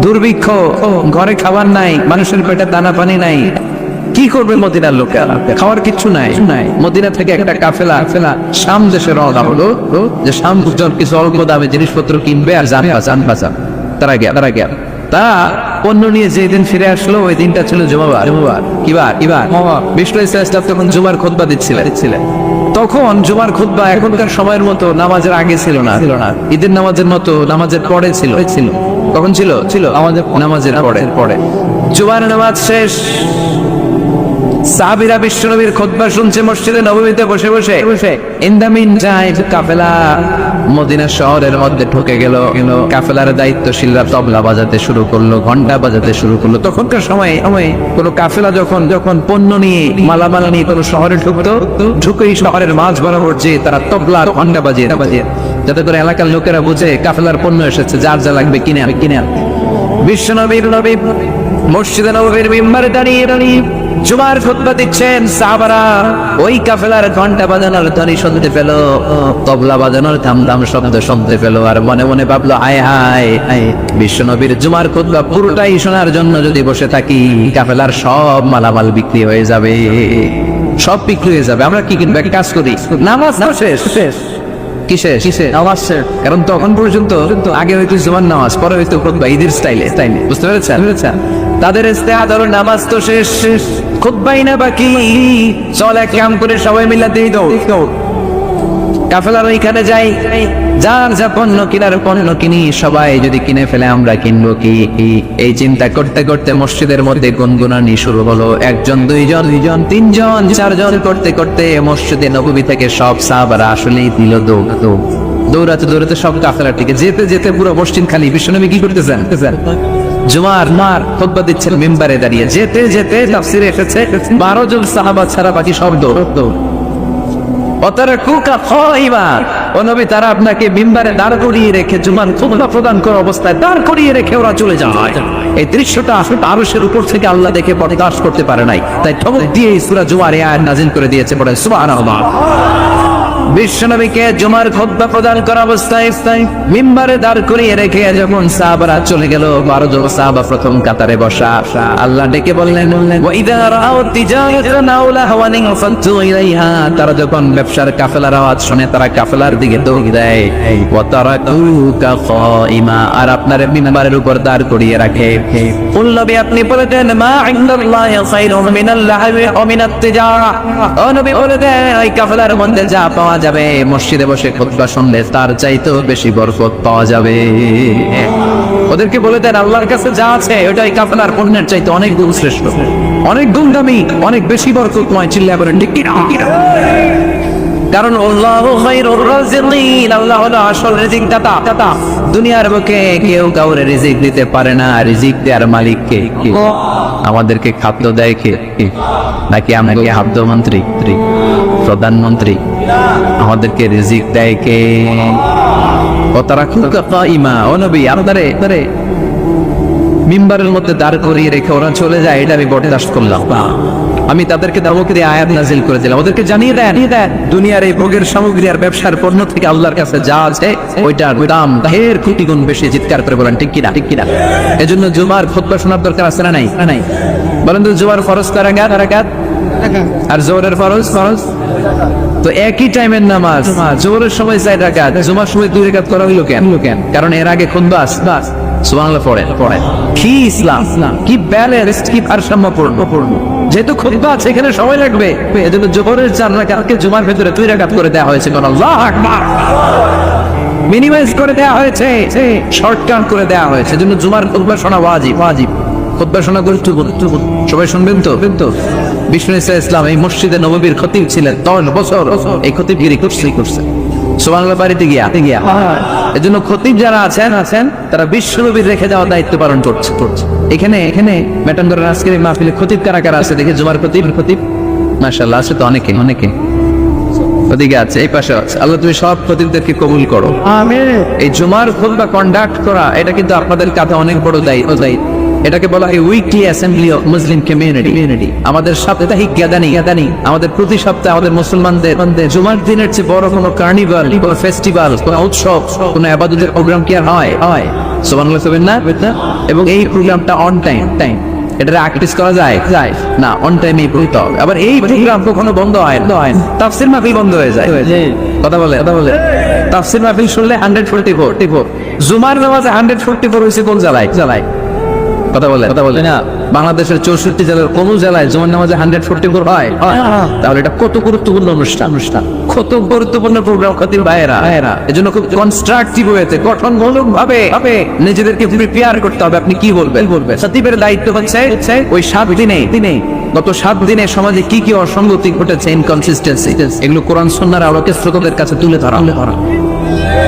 দুর্ভিক্ষ, ঘরে খাবার নাই, মানুষের পেটে দানা পানি নাই, কি করবে মদিনার লোকেরা? খাওয়ার কিচ্ছু নাই। মদিনা থেকে একটা কাফেলা শাম দেশে রওনা হলো, যে শাম কিছু অল্প দামে জিনিসপত্র কিনবে আর যান বাজার। তারা গেল তা পণ্য নিয়ে যেদিন ফিরে আসলো ওই দিনটা ছিল জুমাবার। কিবার বিষ্ণু ইসলাম তখন জুমার খুতবা দিচ্ছিলেন। তখন জুমার খুতবা এখনকার সময়ের মতো নামাজের আগে ছিল না, ঈদের নামাজের মতো নামাজের পরে ছিল। কখন ছিল নামাজের পরে। জুমার নামাজ শেষ, সাহাবীরা বিশ্বনবীর খুতবা শুনছে মসজিদে নববীতে বসে in the mean time Kafela Medina শহরের মধ্যে ঢুকে গেল। কাফেলার দায়িত্বশীলরা তবলা বাজাতে শুরু করলো, ঘন্টা বাজাতে শুরু করলো। তখনকার সময়ে কোন কাফেলা যখন পণ্য নিয়ে মালামাল নিয়ে কোন শহরে ঢুকেই শহরের মাঝ বরাবর যে তারা তবলা ঘন্টা বাজিয়ে যাতে করে এলাকার লোকেরা বুঝে কাফেলার পণ্য এসেছে, যার যা লাগবে কিনে বিশ্বনবীর মসজিদে নববীর মিম্বারে দাঁড়িয়ে জুমার খুতবা দিচ্ছেন। সাহাবারা ওই কাফেলার ঘন্টা বাজানোর ধ্বনি শুনতে পেল, তবলা বাজানোর ধাম শব্দ শুনতে পেল, আর মনে মনে ভাবলো হায় বিশ্বনবীর জুমার খুতবা পুরোটাই শোনার জন্য যদি বসে থাকি, কাফেলার সব মালামাল বিক্রি হয়ে যাবে, আমরা কি কিনবো? একটা কাজ করি, নামাজ শেষ। কিসে নামাজ শেষ। কারণ তখন পর্যন্ত আগে হয়তো জুমার নামাজ, পরে হয়তো খুতবা ঈদের স্টাইলে, বুঝতে পেরেছেন? তাদের ইস্তেহাদ হলো নামাজ তো শেষ, খুতবাই না বাকি, চল এক কাম করে সবাই মিলে দিয়ে দাও কাফেলার ওইখানে যাই, যার যা পণ্য কিনার পণ্য কিনি, সবাই যদি কিনে ফেলে আমরা কিনবো কি? এই চিন্তা করতে করতে মসজিদের মধ্যে গুনগুনানি শুরু হলো। একজন, দুইজন, তিনজন, চারজন করতে মসজিদে নববী থেকে সব সাহাবারা আসলেই দিল দৌড়াতে সব কাফেলার দিকে যেতে পুরো মসজিদ খালি। বিশ্বনবী কি করতেছেন? জুমার খুতবা দিচ্ছেন মিম্বারে দাঁড়িয়ে। যেতে তাফসিরে এসেছে 12 জন সাহাবা ছাড়া বাকি সব দৌড়। তারা আপনাকে মিম্বারে দাঁড় করিয়ে রেখে জুমার খুতবা প্রদান করা অবস্থায় দাঁড় করিয়ে রেখে ওরা চলে যায়। এই দৃশ্যটা আরশের উপর থেকে আল্লাহ দেখে বরদাস্ত করতে পারে নাই, তাই ধমক দিয়ে সূরা জুমার এই আয়াত নাযিল করে দিয়েছে। পড়ে সুবহানাল্লাহ। বিশ্বনবীকে জুমার খুতবা প্রদান করা অবস্থায় মিম্বারে দাঁড় করিয়ে রেখে যখন সাহাবারা চলে গেল, 12 জন সাহাবা প্রথম কাতারে বসা। আল্লাহ ডেকে বললেন ওয়াইদা রাআউ তিজারাতান আও লাহওয়ান ফাতু ইলাইহা, তারা যখন ব্যবসার কাফেলার আওয়াজ শুনে তারা কাফেলার দিকে দৌড় দেয়। ওয়া তারাকুকা কাইমা, আর আপনার মিম্বারের উপর দাঁড় করিয়ে রাখে। নবী আপনি বলেন মা ইনদাল্লাহি খায়রুম মিনাল লাহওই ওয়া মিনাত তিজারা, ও নবী বলে দেন ওই কাফেলার মধ্যে যা পাওয়া যাবে মসজিদে বসে খুতবা শুনলে তার চাইতেও বেশি বরকত পাওয়া যাবে। ওদেরকে বলে দেন আল্লাহর কাছে যা আছে ওটাই কাফেলার পণ্যের চাইতে অনেক গুণ শ্রেষ্ঠ, অনেক গুণ দামি, অনেক বেশি বরকতময়। চিল্লা বলেন ঠিক কি না? কারণ আল্লাহু খায়রুর রাযিকিন, আল্লাহ হলো আসল রিজিক দাতা। দুনিয়ার বুকে কেউ কাউরে রিজিক দিতে পারে না, রিজিক দেওয়ার মালিক কে? আমাদেরকে খাদ্য দেয় কে? নাকি আমাকে খাদ্যমন্ত্রী, প্রধানমন্ত্রী? আমাদেরকে রিজিক দেয় কে? ও তারা কাইমা, ও নবী আপনারে মিম্বারের মধ্যে দাঁড় করিয়ে রেখে ওরা চলে যায়, এটা আমি বরদাস্ত করলাম। আমি তাদেরকে ধমক দিয়ে আয়াত নাযিল করে দিলাম, ওদেরকে জানিয়ে দেন দুনিয়ার এই ভোগের সামগ্রী আর ব্যবসার পণ্য থেকে আল্লাহর কাছে যা আছে ওইটার দাম ঢের কোটি গুণ বেশি। চিৎকার করে বলেন ঠিক কিনা? এজন্য জুমার খুতবা শোনার দরকার আছে না নাই? বলেন তো জুমার ফরজ কারাকাত আর জোহরের ফরজ তো একই টাইমের নামাজ। জোহরের সময় 4 রাকাত, জুমার সময় 2 রাকাত করা হইলো কেন? কারণ এর আগে খুতবা বাস সুবহানাল্লাহ পড়ে। কি ইসলাম, কি ব্যালেন্স, কি ভারসাম্যপূর্ণ। যেহেতু খুতবা আছে এখানে সময় লাগবে, এজন্য জোহরের 4 রাকাতকে জুমার ভেতরে 2 রাকাত করে দেওয়া হয়েছে। কোন আল্লাহু আকবার, মিনিমাইজ করে দেওয়া হয়েছে, শর্টকাট করে দেওয়া হয়েছে। এজন্য জুমার খুতবা শোনা ওয়াজিব। খুতবা শোনা গুরুত্বপূর্ণ, সবাই শুনবেন তো? বিষ্ণু ইসলাম এই মসজিদে নববীর খতিব ছিলেন 10 বছর, এই খতিবগিরি করছে সুবহানাল্লাহ। বাড়িতে গিয়া এজন্য খতিব যারা আছেন তারা বিশ্বনবীর রেখে যাওয়া দায়িত্ব পালন করছে। এখানে মেটানগরের আজকের এই মাহফিলে খতিব কারা আছে দেখে? জুমার খতিব মাশাআল্লাহ আছে তো অনেকে, ওদিকে আছে, এই পাশে আছে। আল্লাহ তুমি সব খতিবদেরকে কবুল করো, আমিন। এই জুমার খুতবা কন্ডাক্ট করা এটা কিন্তু আপনাদের কাছে অনেক বড় দায়িত্ব। এটাকে বলা হয় weekly assembly of Muslim community. আমাদের সাপ্তাহিক গাদানি, আমাদের প্রতি সপ্তাহে আমাদের মুসলমানদের জুমার দিনের চেয়ে বড় কোনো কার্নিভাল, কোনো ফেস্টিভ্যাল, কোনো উৎসব, কোনো ইবাদতের প্রোগ্রাম কি আর হয়? সুবহানাল্লাহ বলবেন না? এবং এই প্রোগ্রামটা অন টাইম, এটা প্র্যাকটিস করা যায় না, অন টাইমে বলতে হবে। আবার এই প্রোগ্রাম কখনো বন্ধ হয় না, তাফসীর মাহফিল বন্ধ হয়ে যায়। কথা বলে তাফসীর মাহফিল শুনলে 144 জুমার নামাজে 144 হয়েছে কোন জেলায়? কথা বলে না। বাংলাদেশের 64 জেলার কোন জেলায় জুমার নামাজে 144 হয়? তাহলে এটা কত গুরুত্বপূর্ণ অনুষ্ঠান, কত গুরুত্বপূর্ণ প্রোগ্রাম খাতির ভাইয়েরা। এজন্য খুব কনস্ট্রাকটিভ হয়েছে, গঠনমূলক ভাবে নিজেদেরকে প্রিপেয়ার করতে হবে। আপনি কি বলবেন? খতিবের দায়িত্ব হচ্ছে ওই 7 দিনে গত 7 দিনে সমাজে কি কি অসঙ্গতি ঘটেছে, ইনকনসিস্টেন্সি, এগুলো কোরআন সুন্নাহর আলোকে শ্রোতাদের কাছে তুলে ধরা।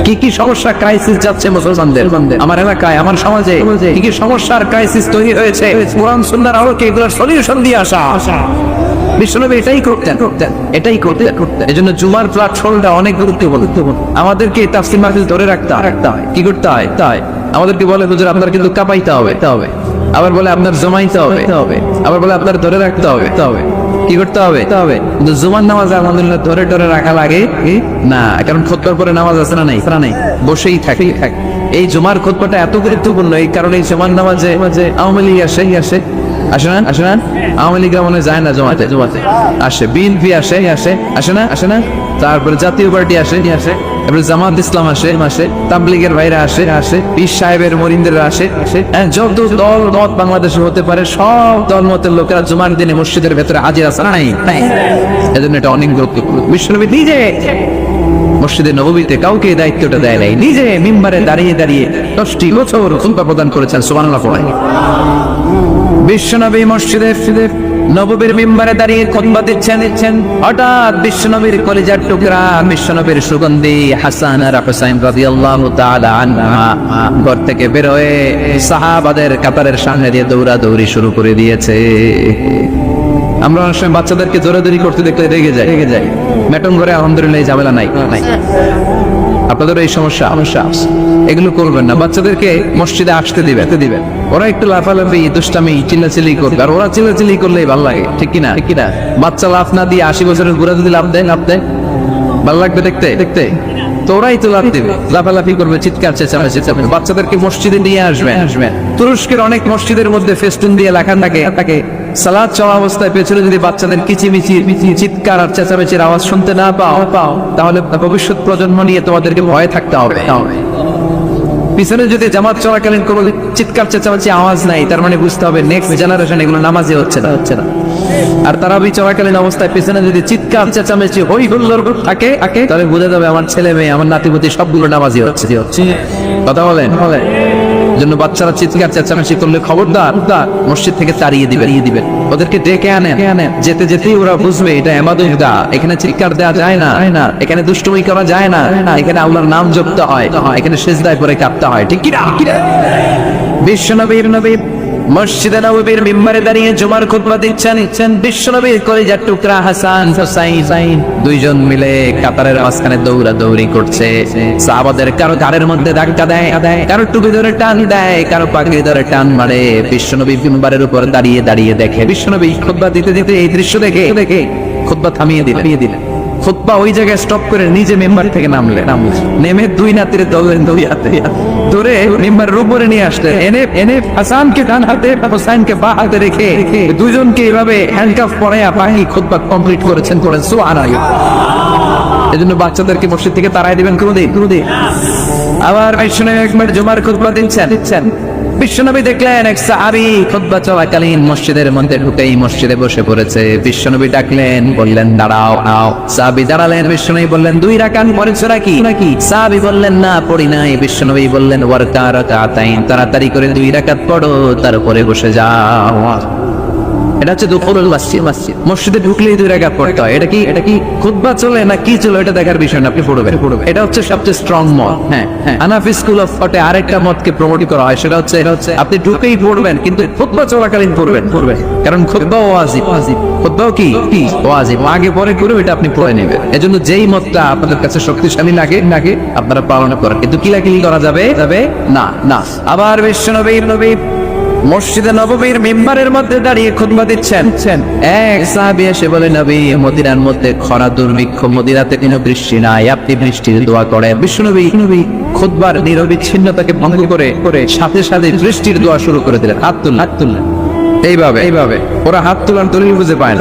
কি কি সমস্যা, ক্রাইসিস যাচ্ছে মুসলমানদের, আমার এলাকায়, আমার সমাজে কি কি সমস্যার ক্রাইসিস তৈরি হয়েছে, কোরআন সুন্নাহর আলোকে এগুলোর সলিউশন দিয়ে আসা। বিশ্বনবী এটাই করতেন। এজন্য জুমার প্ল্যাটফর্মটা অনেক গুরুত্বপূর্ণ। আমাদেরকে তাফসীর মাহফিল ধরে রাখতে হয়। কি করতে হয়? আমাদেরকে বলে হুজুর আপনার কিন্তু কাঁপাইতে হবে, আবার বলে আপনার জমাইতে হবে, আবার বলে আপনার ধরে রাখতে হবে। কি করতে হবে? কিন্তু জুমার নামাজ আলহামদুলিল্লাহ ধরে রাখা লাগে না, কারণ খুতবার পরে নামাজ আছে না নাই, বসেই থাকে। এই জুমার খুতবাটা এত গুরুত্বপূর্ণ এই কারণে জুমার নামাজে আওয়ামী লীগ আসে না আওয়ামী লীগ মনে যায় না জমাতে আসে, বিএনপি আসে না, তারপরে জাতীয় পার্টি আসে, এবার জামাত ইসলাম আসে, তাবলীগের ভাইরা আসে, পীর সাহেবের মরিনদের আসে। যত দল মত বাংলাদেশে হতে পারে সব দল মতের লোকেরা জুমার দিনে মসজিদের ভেতরে হাজির আছে না নাই? এজন্য এটা অনেক গুরুত্বপূর্ণ। বিশ্বনবী নিজে মসজিদে নববীতে কাউকে এই দায়িত্বটা দেয় নাই, নিজে মিম্বারে দাঁড়িয়ে 10টি বছর খুতবা প্রদান করেছেন। সুবহানাল্লাহ। বিশ্বনবী মসজিদে নববীর মিম্বারে দাঁড়িয়ে খুতবা দিচ্ছেন, হঠাৎ বিশ্বনবীর কলিজার টুকরা, বিশ্বনবীর সুগন্ধি হাসান আর হুসাইন রাদিয়াল্লাহু তাআলা আনহুমা ঘর থেকে বের হয়ে সাহাবাদের কাতারের সামনে দিয়ে দৌড়াদৌড়ি শুরু করে দিয়েছে। আমরা অনেক সময় বাচ্চাদেরকে দৌড়াদৌড়ি করতে দেখলে রেগে যাই। মেটন ঘরে আলহামদুলিল্লাহ এই ঝামেলা নাই। আপনাদের এই সমস্যা এগুলো করবেন না। বাচ্চাদেরকে মসজিদে আসতে দিবেন, ওরা একটু লাফালাফি, দুষ্টামি, চিল্লাচিল্লি করবে, আর ওরা চিল্লাচিল্লি করলেই ভালো লাগে, ঠিক কিনা? বাচ্চা লাফ না দিয়ে 80 বছরের বুড়া যদি লাফ দেয় ভালো লাগবে দেখতে? তো ওরাই তো লাফ দিবে, লাফালাফি করবে, চিৎকার চেঁচামেচি। বাচ্চাদেরকে মসজিদে নিয়ে আসবেন। তুরস্কের অনেক মসজিদের মধ্যে ফেস্টুন দিয়ে লেখা থাকে সালাত চলা অবস্থায় পেছনে যদি বাচ্চাদের কিচিমিচি চিৎকার আর চেঁচামেচির আওয়াজ শুনতে না পাও তাহলে ভবিষ্যৎ প্রজন্ম নিয়ে তোমাদেরকে ভয়ে থাকতে হবে। পিছনে যদি জামাত চলাকালীন কোনো চিৎকার চেঁচামেচি আওয়াজ নাই, তার মানে বুঝতে হবে নেক্সট জেনারেশন এগুলো নামাজে হচ্ছে না। আর তারাবি চলাকালীন অবস্থায় পিছনে যদি চিৎকার চেঁচামেচি হই হুল্লোড় থাকে তাহলে বুঝে যাবে আমার ছেলে মেয়ে, আমার নাতিপুতি সবগুলো নামাজি হচ্ছে। কথা বলেন। জন্য বাচ্চারা চিৎকার চেঁচামেচি করলে খবরদার মসজিদ থেকে তাড়িয়ে দিবেন। ওদেরকে ডেকে আনেন, যেতেই ওরা বুঝবে এটা ইবাদত। এখানে চিৎকার দেওয়া যায় না, এখানে দুষ্টুমি করা যায় না, এখানে আল্লাহর নাম জপতে হয়, এখানে সিজদায় পড়ে কাঁদতে হয়, ঠিক কিনা? বিশ্বনবীর মসজিদে নববীর মিম্বারে দাঁড়িয়ে জুমার খুতবা দিচ্ছেন। বিশ্বনবীর কলিজার টুকরা হাসান হুসাইন দুইজন মিলে কাতারের মাঝখানে দৌড়াদৌড়ি করছে। সাহাবাদের কারো ঘাড়ের মধ্যে ধাক্কা দেয়, কারো টুপি ধরে টান দেয়, কারো পাগড়ি ধরে টান মারে। বিশ্বনবী মিম্বারের উপর দাঁড়িয়ে দেখে, বিশ্বনবী খুতবা দিতে এই দৃশ্য দেখে খুতবা থামিয়ে দিলেন। খুতবা ওই জায়গায় স্টপ করে নিজে মেম্বার থেকে নামলেন। নেমে দুই নাতিরে ধরে মেম্বারের উপরে নিয়ে আসলেন। এনে হাসানকে ডান হাতে, হোসাইনকে বাঁ হাতে রেখে দুইজনকে এইভাবে হ্যান্ডকাফ পরাইয়া বাহি খুতবা কমপ্লিট করেছেন। সুবহানাল্লাহ। এজন্য বাচ্চাদেরকে মসজিদ থেকে তাড়াই দিবেন কোনদিন। আবার বিশ্বনবী একবার জুমার খুতবা দিচ্ছেন। বিশ্বনবী দেখলেন এক সাহাবী খুতবা চলাকালীন মসজিদের মধ্যে ঢুকেই মসজিদে বসে পড়েছে। বিশ্বনবী ডাকলেন, বললেন দাঁড়াও। সাহাবী দাঁড়ালেন। বিশ্বনবী বললেন 2 রাকাত পড়েছো নাকি? সাহাবী বললেন না পড়ি নাই। বিশ্বনবী বললেন ওয়ারকা রাকাতাইন, তাড়াতাড়ি করে 2 রাকাত পড়ো, তারপরে বসে যাও। এটা হচ্ছে দুপুরুল মসজিদ। মসজিদে ঢুকলেই 2 রাকাত পড়তে হয়। এটা কি খুতবা চলে না কি চলে এটা দেখার বিষয় না, আপনি পড়বেন। এটা হচ্ছে সবচেয়ে স্ট্রং মত। হ্যাঁ, হানাফি স্কুল অফ থটে আরেকটা মতকে প্রমোট করা হয়, সেটা হচ্ছে আপনি ঢুকেই পড়বেন, কিন্তু খুতবা চলাকালীন পড়বেন। কারণ খুতবা ওয়াজিব। খুতবাও কি ওয়াজিব, আগে পরে করে এটা আপনি পড়ে নেবেন। এজন্য যেই মতটা আপনাদের কাছে শক্তিশালী লাগে আপনারা পালন করেন, কিন্তু কিলাকিলি করা যাবে না। আবার বিশ্বনবী মসজিদে নববীর মিম্বারের মধ্যে দাঁড়িয়ে খুতবা দিচ্ছেন। এক সাহাবী এসে বলে, নবী, মদিনার মধ্যে খরা দুর্ভিক্ষ, মদিনাতে কোনো বৃষ্টি নাই, আপনি বৃষ্টির দোয়া করেন। বিশ্বনবী খুতবার নিরবিচ্ছিন্নতাকে ভঙ্গ করে সাথে সাথে বৃষ্টির দোয়া শুরু করে দিলেন। হাত তুললেন। এইভাবে ওরা হাত তোলার দলিল খুঁজে পায় না।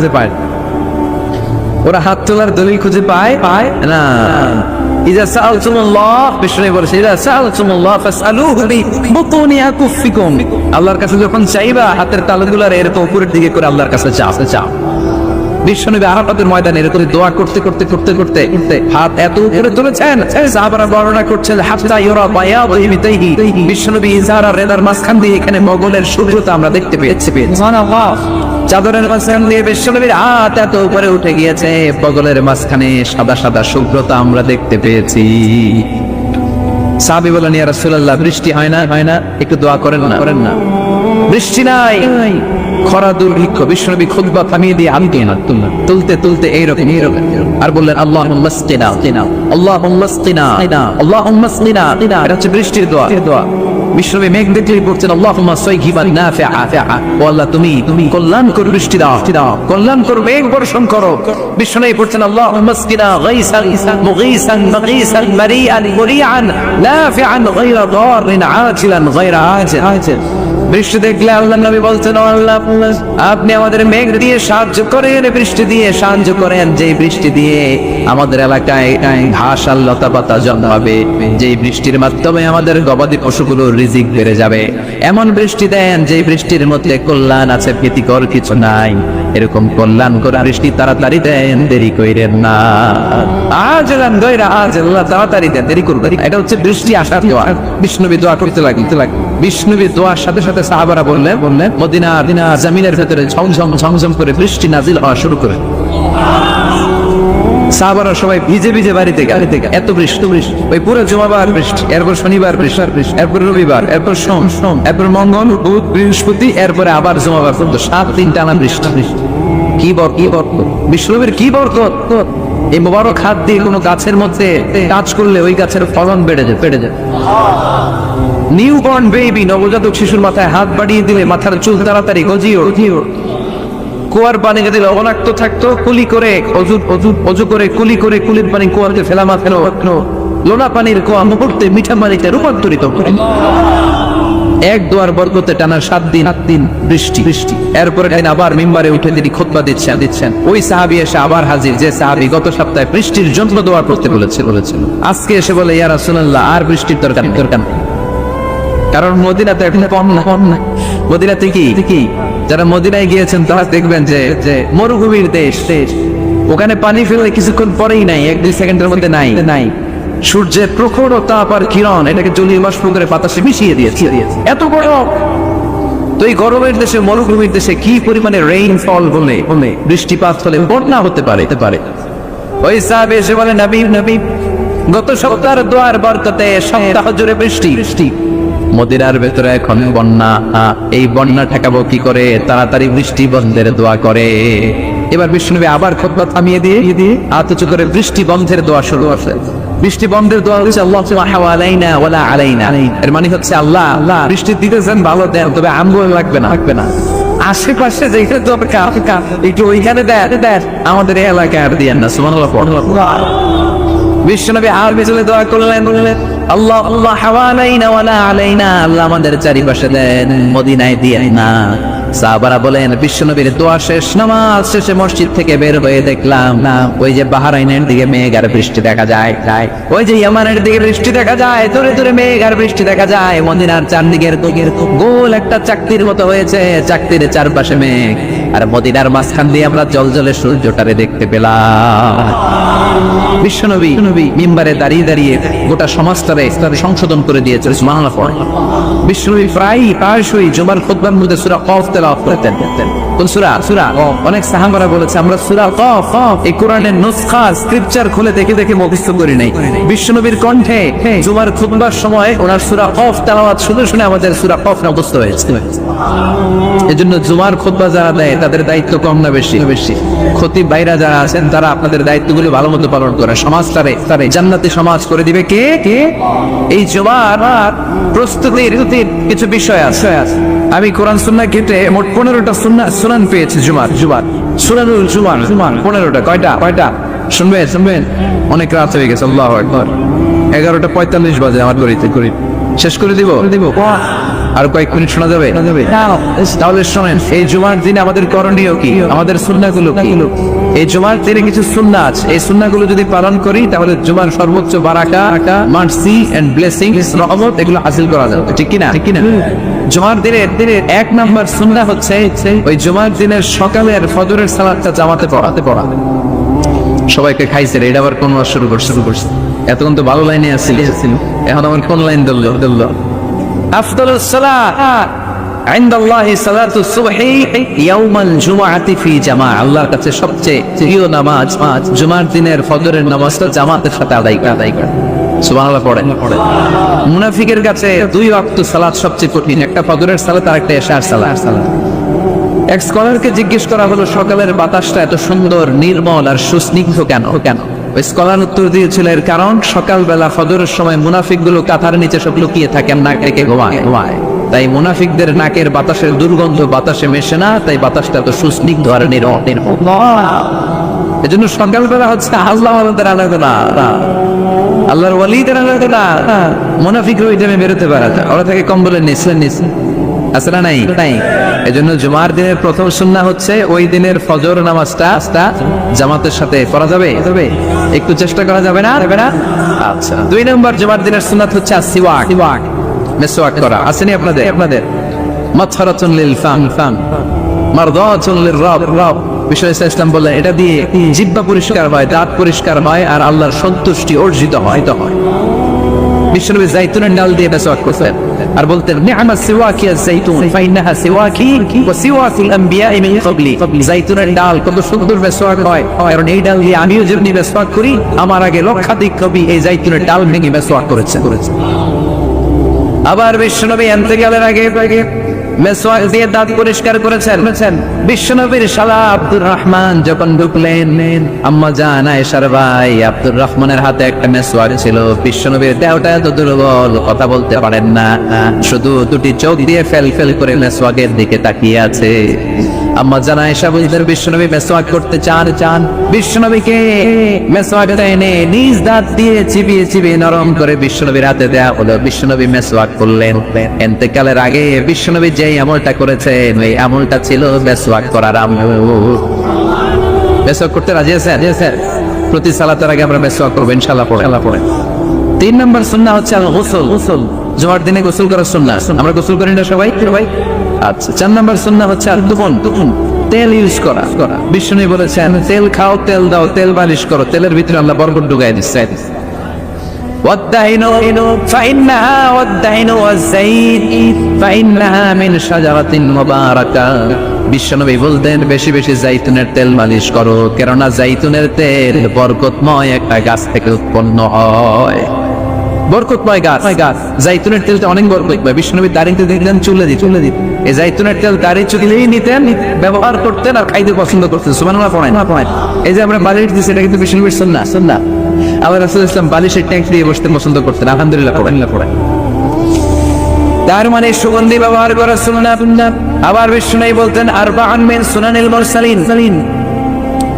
ওরা হাত তোলার দলিল খুঁজে পায় না। ইজা সাআলতুমুল্লাহ, বিষ্ণু বলেছে, ইজা সাআলতুমুল্লাহ ফাসআলুহু বিবুতুনি আকুফিকুম, আল্লাহর কাছে যখন চাইবা হাতের তালুগুলো এরকম উপরের দিকে করে আল্লাহর কাছে চাও। বিশ্বনবী আরাফাতের ময়দানে এরকম দোয়া করতে হাত এত উপরে তুলেছেন, সাহাবারা বর্ণনা করছেন, হাত্তা ইউরা বায়াদু ইবতাইহি, বিশ্বনবী ইজারা রেদার মাঝখান দিয়ে এখানে মোগলের শুভ্রতা আমরা দেখতে পেয়েছি। সুবহানাল্লাহ। চাদরের মাঝখান দিয়ে বিশ্বনবীর হাত এত উপরে উঠে গিয়েছে, বগলের মাঝখানে সাদা সাদা শুভ্রতা আমরা দেখতে পেয়েছি। সাহাবী বলেন, ইয়া রাসূলুল্লাহ, বৃষ্টি হয় না, একটু দোয়া করেন না। বৃষ্টি নাই, খরা দুর্ভিক্ষ। বিশ্বনবী খুতবা থামিয়ে দিয়ে আমি তুলতে এইরকম আর বললেন, আল্লাহুম্মা আসকিনা, আল্লাহুম্মা আসকিনা, আল্লাহুম্মা আসকিনা। এটা হচ্ছে বৃষ্টির দোয়া। বিশ্বনবী মেঘ দেখলেই পড়ছেন, আল্লাহুম্মা সাইয়িবান নাফিআ, ও আল্লাহ তুমি কল্যাণকর বৃষ্টি দাও, কল্যাণকর মেঘ বর্ষণ করো। বিশ্বনবী পড়ছেন, আল্লাহুম্মা আসকিনা গায়সান মুগীসান মাগীসান মারিআন মুরিআন নাফিআন গায়রা দারিন আজিলান গায়রা আজিল। বৃষ্টি দেখলে আল্লাহ নবী বলছেন, আল্লাহ আপনি আমাদের মেঘ দিয়ে সাহায্য করেন, বৃষ্টি দিয়ে সাহায্য করেন, যে বৃষ্টি দিয়ে আমাদের এলাকায় ঘাস আর লতা পাতা জন্মাবে, যে বৃষ্টির মাধ্যমে আমাদের গবাদি পশুগুলোর রিজিক বেড়ে যাবে। এমন বৃষ্টি দেন যে বৃষ্টির মধ্যে কল্যাণ আছে, ভীতিকর কিছু নাই। এরকম কল্যাণ করা বৃষ্টি তাড়াতাড়ি দেন, দেরি কইরেন না। আজলান গায়রা আজিল, তাড়াতাড়ি দেন, দেরি করবেন। এটা হচ্ছে বৃষ্টি আসার দোয়া। বিষ্ণুবী দোয়া করতে লাগলেন। বিষ্ণুবী দোয়ার সাথে সাথে সাহাবারা বললেন, মদিনার জমিনের ভেতরে ঝমঝম করে বৃষ্টি নাজিল হওয়া শুরু করে। সাহাবারা সবাই ভিজে বাড়িতে এত বৃষ্টি। ওই পুরো জুমাবার বৃষ্টি, এরপর শনিবার বৃষ্টি, এরপর রবিবার, এরপর সোম, এরপর মঙ্গল, বুধ, বৃহস্পতি, এরপরে আবার জুমাবার পর্যন্ত 7 দিন টানা বৃষ্টি। কি বরকত! বিশ্বনবীর কি বরকত! এই মোবারক হাত দিয়ে কোনো গাছের মধ্যে কাজ করলে ওই গাছের ফলন বেড়ে যায়। নিউবর্ন বেবি, নবজাতক শিশুর মাথায় হাত বাড়িয়ে দিলে মাথার চুল তাড়াতাড়ি গজিয়ে। কুয়ার পানি যদি লবণাক্ত থাকতো, অজু করে কুলির পানি কুয়াতে ফেলা মাথানো, লোনা পানির কুয়া মুহূর্তে মিঠা পানিতে রূপান্তরিত করে। এক দোয়ার বরকতে টানা 7 দিন বৃষ্টি। এরপরে আবার মিম্বারে উঠে তিনি খুতবা দিচ্ছেন। ওই সাহাবী এসে আবার হাজির, যে সাহাবী গত সপ্তাহে বৃষ্টির জন্য দোয়া করতে বলেছিল। আজকে এসে বলে, ইয়া রাসূলুল্লাহ, আর বৃষ্টির দরকার নেই। কারণ মদিনাতে এখন বন্যা। মদিনাতে কি যারা মদিনায় গিয়েছেন তারা দেখবেন যে মরুভূমির দেশ, ওখানে পানি ফেললে কিছুক্ষণ পরেই নাই, 1-2 সেকেন্ডের মধ্যে নাই। সূর্যের প্রখর তাপ আর কিরণ এটাকে জলীয় বাষ্প করে বাতাসে মিশিয়ে দিয়েছে। এত গরম। তো এই গরমের দেশে, মরুভূমির দেশে কি পরিমাণে রেইনফল হলে, বৃষ্টিপাত হলে বন্যা হতে পারে। ওই সাহাবী এসে বলে, নবী, গত সপ্তাহের দোয়ার বরকতে সপ্তাহ জুড়ে বৃষ্টি। মদিনার ভেতরে এখন বন্যা, এই বন্যা ঠেকাবো কি করে? তাড়াতাড়ি বৃষ্টি বন্ধের দোয়া করে। এবার বিষ্ণুনবী আবার খুতবা থামিয়ে দিয়ে হাত উঁচু করে বৃষ্টি বন্ধের দোয়া শুরু করছে। বৃষ্টি বন্ধের দোয়া হচ্ছে, আল্লাহুম্মা হাওয়ালাইনা ওয়ালা আলাইনা। এর মানে হচ্ছে, আল্লাহ বৃষ্টি দিতেছেন ভালো দেন, তবে আমগুলো লাগবে না। আশেপাশে যেটা দরকার একটু ওইখানে দেন, আমাদের এই এলাকায় আর দিয়েন না। সুবহানাল্লাহ। বিশ্বনবী আর বিজলে দোয়া করলেন, আল্লাহ হাওয়ালাইনা ওয়ালা আলাইনা, আল্লাহ আমাদের চারিপাশে দেন, মদিনায় দিয়েন না। সাহাবারা বলেন, বিশ্বনবীর দোয়া শেষ, নামাজ শেষে মসজিদ থেকে বের হয়ে দেখলাম ওই যে বাহরাইনের দিকে মেঘ আর বৃষ্টি দেখা যায়, ওই যে ইয়ামানের দিকে বৃষ্টি দেখা যায়, দূরে মেঘ আর বৃষ্টি দেখা যায়। মদিনার চারদিকের গোল একটা চাকতির মতো হয়েছে, চাকতির চারপাশে মেঘ, আর মদিনার মাঝখান দিয়ে আমরা জলজলে সূর্যটারে দেখতে পেলাম। বিশ্বনবী মিম্বারে দাঁড়িয়ে গোটা সমাজটারে সংশোধন করে দিয়েছে। সুবহানাল্লাহ। বিশ্বনবী প্রায়শই জুমার খুতবার মধ্যে সূরা কফ তেলাওয়াত করতেন। কোন সূরা? সূরা অনেক সাহাবারা বলেছে আমরা সূরা কফ এই কোরআনের নুসখা স্ক্রিপচার খুলে দেখে দেখে মুখস্থ করি নাই। বিশ্বনবীর কণ্ঠে জুমার খুতবার সময় ওনার সূরা কফ তেলাওয়াত শুনে শুনে আমাদের সূরা কফ মুখস্থ হয়েছে। এজন্য জুমার খুতবা যারা দেয় তাদের দায়িত্ব কম না বেশি? বেশি। খতিব ভাইরা যারা আছেন তারা আপনাদের দায়িত্বগুলো ভালো মতো পালন করে সমাজটারে জান্নাতি সমাজ করে দিবে কে? এই জুমার প্রস্তুতির কিছু বিষয় আছে। আমি কোরআন সুন্নাহ ঘেটে মোট 15টা সুনান পেয়েছি জুমার। সুনানুল জুমার 15টা। কয়টা শুনবেন? অনেক রাত হয়ে গেছে। আল্লাহু আকবার। 11:45 বাজে আমার ঘড়িতে। শেষ করে দিব। আর কয়েক মিনিট শোনা যাবে? তাহলে শোনেন, এই জুমার দিনে আমাদের করণীয় কি, আমাদের সুন্নাহগুলো কি? এই জুমার দিনে কিছু সুন্নাহ আছে, এই সুন্নাহগুলো যদি পালন করি তাহলে জুমার সর্বোচ্চ বারাকা, মার্সি এন্ড ব্লেসিংস, রহমত এগুলো হাসিল করা যাবে। ঠিক কি না? জুমার দিনের 1 নাম্বার সুন্নাহ হচ্ছে ওই জুমার দিনের সকালের ফজরের সালাতটা জামাতে পড়া। সবাইকে খাইছে রে, এটা আবার কোন ওয়াজ শুরু করছে? এতক্ষণ তো ভালো লাইনে আসছিল, এখন আমার কোন লাইন ধরলো? আফদালুস সালাত ইনদাল্লাহি সালাতুস সুবহি ইয়াউমাল জুমআতি ফি জামাআ। আল্লাহর কাছে সবচেয়ে প্রিয় নামাজ জুমার দিনের ফজরের নামাজটা জামাতের সাথে আদায় করা। সুবহানাল্লাহ পড়েন। মুনাফিকের কাছে 2 ওয়াক্ত সালাত সবচেয়ে কঠিন, একটা ফজরের সালাত আর একটা এশার সালাত। এক স্কলারকে জিজ্ঞেস করা হলো সকালের বাতাসটা এত সুন্দর, নির্মল আর সুস্নিগ্ধ কেন? ওই স্কলার উত্তর দিয়েছিল এর কারণ সকালবেলা ফজরের সময় মুনাফিকগুলো কাঁথার নিচে সব লুকিয়ে থাকেন, নাক রেখে ঘুমায়। তাই মুনাফিকদের নাকের বাতাসের দুর্গন্ধ বাতাসে মেশে না, তাই বাতাসটা এত সুস্নিগ্ধ আর নির্মল। এজন্য সকালবেলা হচ্ছে আল্লাহর আরাধনা, আল্লাহর ওয়ালিদের আরাধনা। মুনাফিকরা ওই টাইমে বেরোতে পারে না, ওরা থেকে কম্বলের নিচে আছে না? নাই। এজন্য জুমার দিনের প্রথম সুন্নাহ হচ্ছে ওই দিনের ফজর নামাজটা জামাতের সাথে পড়া যাবে। একটু চেষ্টা করা যাবে না? আচ্ছা। 2 নম্বর জুমার দিনের সুন্নাত হচ্ছে সিওয়াক, মেসওয়াক করা। আসেনি আপনাদের? মাতহারাতুন লিল ফাম, মারদাতুন লির-রাব। বিষ্ণু ইসলাম বললেন এটা দিয়ে জিহ্বা পরিষ্কার হয়, দাঁত পরিষ্কার হয়, আর আল্লাহর সন্তুষ্টি অর্জিত হয়। বিশ্বনবী জাইতুনের ডাল দিয়ে মেসওয়াক করতেন আর বলতেন নি'মা সিওয়াকিয়া জাইতুন ফাইন্নাহা সিওয়াকি ওয়া সিওয়াকুল আমবিয়া'i মিন ক্বাবলি। জাইতুনের ডাল কত সুন্দর মেসওয়াক হয়, কারণ এই ডাল দিয়ে আমিও যেমনি মেসওয়াক করি, আমার আগে লক্ষাধিক কবি এই জাইতুনের ডাল ভেঙে মেসওয়াক করেছে। আবার বিশ্বনবী ইন্তেকালের আগে মেসওয়াক দিয়ে দাঁত পরিষ্কার করেছেন। বিশ্বনবীর শালা আব্দুর রহমান যখন ঢুকলেন, আম্মা জান আয়েশার ভাই আব্দুর রহমানের হাতে একটা মেসওয়াক ছিল। বিশ্বনবীর দেহটা এত দুর্বল, কথা বলতে পারেন না, শুধু 2টি চোখ দিয়ে ফেল করে মেসওয়াকের দিকে তাকিয়ে আছে। আম্মা জান আয়েশা বলতেন বিশ্বনবী মেসওয়াক করতে চান। বিশ্বনবীকে মেসওয়াকটা এনে নিজ দাঁত দিয়ে চিবিয়ে নরম করে বিশ্বনবীর হাতে দেয়া হলো। বিশ্বনবী মেসওয়াক করলেন। ইন্তেকালের আগে বিশ্বনবী যেই আমলটা করেছেন ওই আমলটা ছিল মেসওয়াক করার আমল। মেসওয়াক করতে রাজি আছেন? প্রতি সালাতের আগে আমরা মেসওয়াক করব ইনশাআল্লাহ। পড়ে 3 নম্বর সুন্নাহ হচ্ছে আল গোসল। জুমার দিনে গোসল করার সুন্নাহ। আমরা গোসল করি না সবাই? আচ্ছা। 4 নম্বর সুন্নাহ হচ্ছে আর তুফুন, তেল ইউজ করা। বিষ্ণু বলেছেন তেল খাও, তেল দাও, তেল মালিশ করো। তেলের ভিতরে আল্লাহ বরকত ঢুকাই দিচ্ছে। والدهن والزيت فإنها من شجرة مباركة। বিশ্বনবী বলতেন বেশি বেশি জাইতুনের তেল মালিশ করো, কেননা জাইতুনের তেল বরকতময় একটা গাছ থেকে উৎপন্ন হয়। বরকতময় গাছ। জাইতুনের তেলটা অনেক বরকতময়। বিশ্বনবী দাড়িতে দেখলেন চুলে দিত। এই জাইতুনের তেল দাড়ি চুলেই নিতেন, ব্যবহার করতেন আর খাইতে পছন্দ করতেন। সুবহানাল্লাহ পড়েন। এই যে আমরা বালিশ দিচ্ছি এটা কিন্তু বিশ্বনবীর সুন্নাহ। আবার রাসূলুল্লাহ সাল্লাল্লাহু আলাইহি ওয়াসাল্লাম বালিশের ট্যাঙ্ক দিয়ে বসতে পছন্দ করতেন। আলহামদুলিল্লাহ পড়েন। তার মানে সুগন্ধি ব্যবহার করা সুন্নাহ। আবার বিশ্বনবী বলতেন আরবাআন মিন সুনানিল মুরসালিন।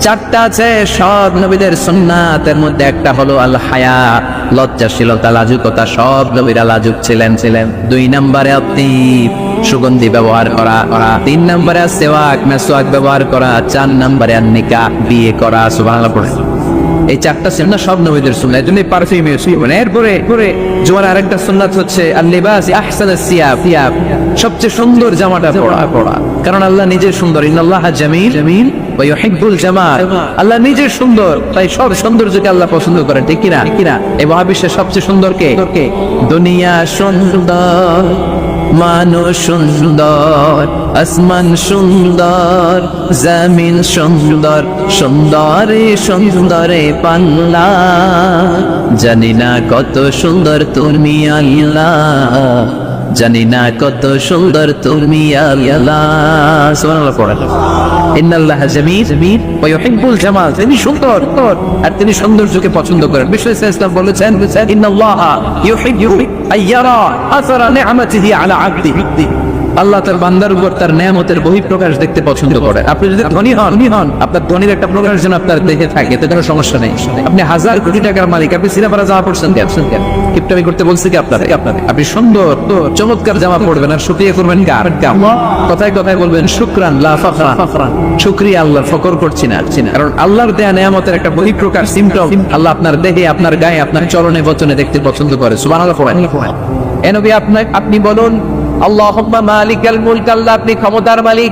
4টা আছে সব নবীদের সুন্নাতের মধ্যে, একটা হলো আল হায়া, লজ্জাশীলতা, লাজুকতা। সব নবীরা লাজুক ছিলেন। 2 নম্বরে আপনি সুগন্ধি ব্যবহার করা। 3 নম্বরে সিওয়াক, মেসওয়াক ব্যবহার করা। 4 নম্বরে নিকাহ, বিয়ে করা। সুবহানাল্লাহ পড়ে। এই 4টা সুন্নাহ সব নবীদের সুন্নাহ। এজন্য পারফিউম ইউজ করবেন। এরপরে জুমার আরেকটা সুন্নাত হচ্ছে আল লিবাস আহসানাস সিয়াব, সবচেয়ে সুন্দর জামাটা পরা। কারণ আল্লাহ নিজে সুন্দর। ইন্নাল্লাহা জামিল ওয়া ইউহিব্বুল জামাল। আল্লাহ নিজে সুন্দর, তাই সব সৌন্দর্যকে আল্লাহ পছন্দ করেন। ঠিক কিনা? এই মহাবিশ্বের সবচেয়ে সুন্দর কে? দুনিয়া সুন্দর, মানুষ সুন্দর, আসমান সুন্দর, জমিন সুন্দর, সুন্দরে সুন্দরে পাল্লা। জানি না কত সুন্দর তুমি আল্লাহ, জানি না কত সুন্দর তুমি আল্লাহ। সুবহানাল্লাহ পড়েন। ইন্নাল্লাহা জামিল ওয়া ইউহিব্বুল জামাল। তিনি সুন্দর আর তিনি সৌন্দর্যকে পছন্দ করেন। বিষ্ণু ইসলাম বলেছেন, ইন্নাল্লাহা ইউহিব্বু আইয়ারা আসারা নি'মাতিহি আলা আবদিহি। আল্লাহ তার বান্দার উপর তার নেয়ামতের বহিঃপ্রকাশ দেখতে পছন্দ করে। আপনি যদি ধনী হন, আপনার ধনীর একটা প্রকাশ যেন আপনার দেহে থাকে, এতে কোনো সমস্যা নেই। আপনি হাজার কোটি টাকার মালিক, আপনি সিনেমারা জামা পড়ছেন কেন? কিপটামি করতে বলছি কি আপনার? আপনি সুন্দর চমৎকার জামা পড়বেন আর শুকরিয়া করবেন কার? কথায় কথায় বলবেন শুকরান লা ফাখরান। শুকরিয়া আল্লাহর, ফকর করছি না। কারণ আল্লাহর দেয়া নেয়ামতের একটা বহিঃপ্রকাশ, সিম্পটম আল্লাহ আপনার দেহে, আপনার গায়ে, আপনার চরণে বচনে দেখতে পছন্দ করে। সুবহানাল্লাহ পড়েন। এ নবী আপনি বলুন, আল্লাহুম্মা মালিকাল মুলক। আল্লাহ আপনি ক্ষমতার মালিক।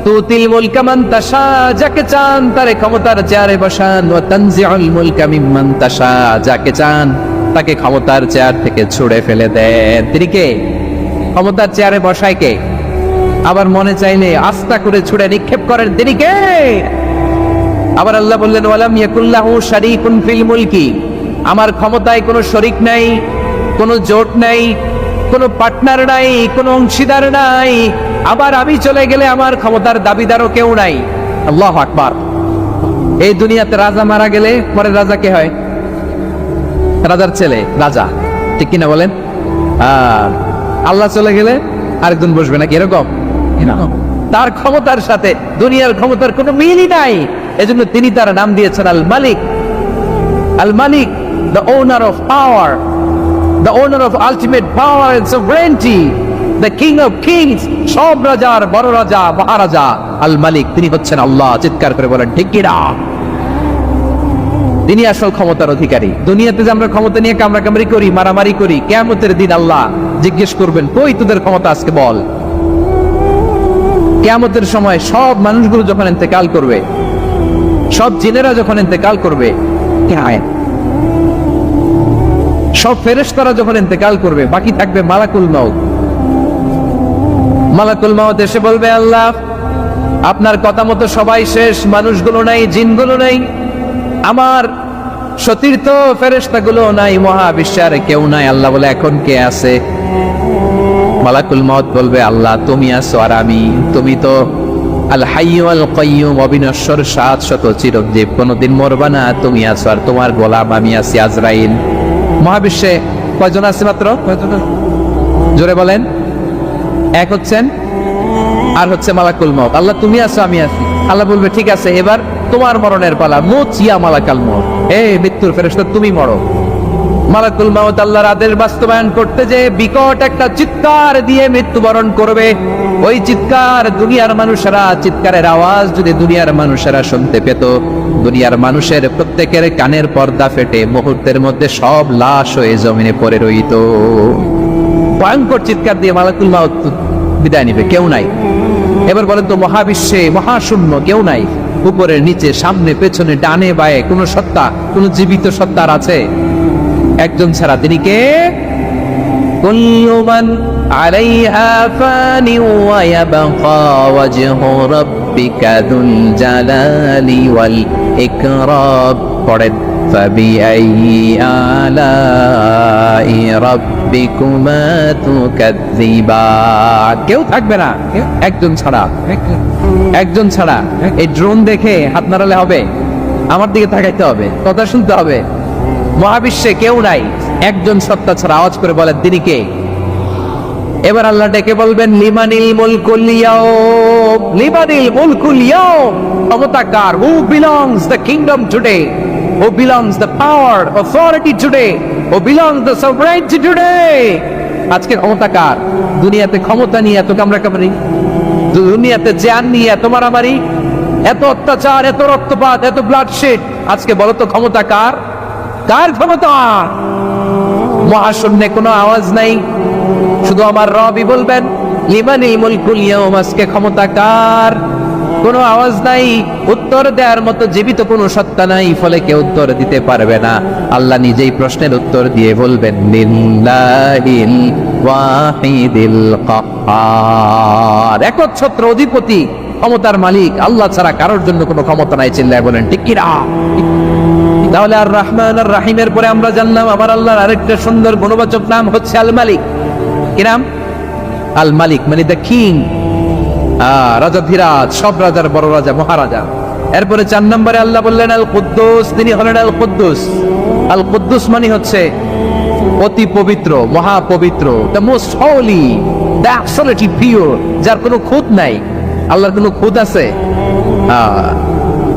তুতিল মুলকা মান তাশা, যাকে চান তারে ক্ষমতার চেয়ারে বসান। ওয়া তানজিউল মুলকা মিম্মান তাশা, যাকে চান তাকে ক্ষমতার চেয়ার থেকে ছুড়ে ফেলে দেন। তিনি কে? ক্ষমতার চেয়ারে বসায় কে? আবার মনে চাইলে আস্থা করে ছুড়ে নিক্ষেপ করেন, তিনি কে? আবার আল্লাহ বললেন, ওয়ালাম ইয়াকুল্লাহু শারীকুন ফিল মুলকি। আমার ক্ষমতায় কোনো শরীক নাই, কোনো জোট নাই, কোনো পার্টনার নাই, কোনো অংশীদার নাই। আবার আমি চলে গেলে আমার ক্ষমতার দাবিদারও কেউ নাই। আল্লাহু আকবার। এই দুনিয়াতে রাজা মারা গেলে পরে রাজা কে হয়? রাজার ছেলে রাজা, ঠিক কিনা বলেন? আর আল্লাহ চলে গেলে আরেকজন বসবে নাকি? এরকম না। তার ক্ষমতার সাথে দুনিয়ার ক্ষমতার কোনো মিলই নাই। এজন্য তিনি তার নাম দিয়েছেন আল মালিক। আল মালিক, the owner of power, the owner of ultimate power and sovereignty, the king of kings, সব রাজার বড় রাজা, মহারাজা আল মালিক, তিনি হচ্ছেন আল্লাহ। চিৎকার করে বলেন ঠিক কিনা? তিনি আসল ক্ষমতার অধিকারী। দুনিয়াতে যে আমরা ক্ষমতা নিয়ে কামড়াকামড়ি করি, মারামারি করি, কিয়ামতের দিন আল্লাহ জিজ্ঞেস করবেন, কই তোদের ক্ষমতা আজকে বল। কিয়ামতের সময় সব মানুষগুলো যখন ইন্তেকাল করবে, সব জিনেরা যখন ইন্তেকাল করবে, সব ফেরেশতারা যখন ইন্তেকাল করবে, বাকি থাকবে মালাকুল মাউত। মালাকুল মাউত এসে বলবে, আল্লাহ আপনার কথা মতো সবাই শেষ, মানুষগুলো নাই, জিনগুলো নাই, আমার সতীর্থ ফেরেশতাগুলো নাই, মহাবিশ্বের কেউ নাই। আল্লাহ বলে, এখন কে আছে? মালাকুল মাউত বলবে, আল্লাহ তুমি আছো আর আমি। তুমি তো আল হাইয়্যু আল কাইয়্যুম, অবিনশ্বর, শাশ্বত, চিরঞ্জীব, কোনদিন মরবা না, তুমি আছো আর তোমার গোলাম আমি আছি আজরাইল। মহাবিশ্বে কয়জন আছে মাত্র? জোরে বলেন। এক হচ্ছেন আর হচ্ছে মালাকুল মাউত। আল্লাহ তুমি আছো আমি আছি। আল্লাহ বলবে, ঠিক আছে এবার তোমার মরণের পালা। মুত ইয়া মালাকাল মাউত, হে মৃত্যুর ফেরেশতা তুমি মরো। মালাকুল মাউত আল্লাহর আদেশ বাস্তবায়ন করতে যে বিকট একটা চিৎকার দিয়ে মৃত্যুবরণ করবে। ওই চিৎকার দুনিয়ার মানুষেরা, চিৎকারের আওয়াজ যদি দুনিয়ার মানুষেরা শুনতে পেত, দুনিয়ার মানুষের প্রত্যেকের কানের পর্দা ফেটে মুহূর্তের মধ্যে সব লাশ হয়ে জমিনে পড়ে রইত। ভয়ঙ্কর চিৎকার দিয়ে মালাকুল মাউত বিদায় নিবে, কেউ নাই। এবার বলেন তো, মহাবিশ্বে মহাশূন্য, কেউ নাই। উপরে নিচে, সামনে পেছনে, ডানে বায়ে কোন সত্তা, কোন জীবিত সত্তার আছে? একজন ছাড়া, তিনি কে? কুল্লু মান আলাইহা ফানি ওয়া ইয়াবকা ওয়াজহু রাব্বিকা যুল জালালি ওয়াল ইকরাম। পড়েন, ফাবিআইয়ি আলাই রাব্বিকুমা তুকাযযিবান। কেউ থাকবে না, একজন ছাড়া। একজন ছাড়া। এই ড্রোন দেখে হাত নাড়ালে হবে? আমার দিকে তাকাইতে হবে, কথা শুনতে হবে। মহাবিশ্বে কেউ নাই, একজন সত্তা ছাড়া। আওয়াজ করে বলেন, তিনি কে? এবার আল্লাহ ডেকে বলবেন, লিমানিল মুলকুল ইয়াউম, লিমানিল মুলকুল ইয়াউম। ক্ষমতা কার? Who belongs the kingdom today, who belongs the power, authority today, who belongs the sovereignty today. আজকে ক্ষমতা কার? দুনিয়াতে ক্ষমতা নিয়ে এত কামড়াকামড়ি, দুনিয়াতে জান নিয়ে এত মারামারি, এত অত্যাচার, এত রক্তপাত, এত ব্লাডশেড। আজকে বলো তো ক্ষমতা কার? কার ক্ষমতা? মহাশূন্যে কোনো আওয়াজ নাই, শুধু আমার রবই বলবেন, লিমানিল মুলকুল ইয়াউম। আজকে ক্ষমতা কার? কোনো আওয়াজ নাই, উত্তর দেওয়ার মতো জীবিত কোনো সত্তা নাই, ফলে কেউ উত্তর দিতে পারবে না। আল্লাহ নিজেই প্রশ্নের উত্তর দিয়ে বলবেন লিল্লাহিল ওয়াহিদিল কাহ্হার, একচ্ছত্র অধিপতি, ক্ষমতার মালিক আল্লাহ ছাড়া কারোর জন্য কোনো ক্ষমতা নাই। চিল্লায় বলেন ঠিক কি না? তাহলে আর রহমান আর রাহিমের পরে আমরা জানলাম আমার আল্লাহর আরেকটা সুন্দর গুণবাচক নাম হচ্ছে আল মালিক। কি নাম? আল মালিক, মানে দ্য কিং, রাজাধিরাজ, সব রাজার বড় রাজা, মহারাজা। এরপরে 4 নম্বরে আল্লাহ বললেন আল কুদ্দুস, তিনি হলেন আল কুদ্দুস। আল কুদ্দুস মানে হচ্ছে অতি পবিত্র, মহাপবিত্র, the most holy, the absolutely pure, যার কোনো খুঁত নাই। আল্লাহর কোনো খুঁত আছে?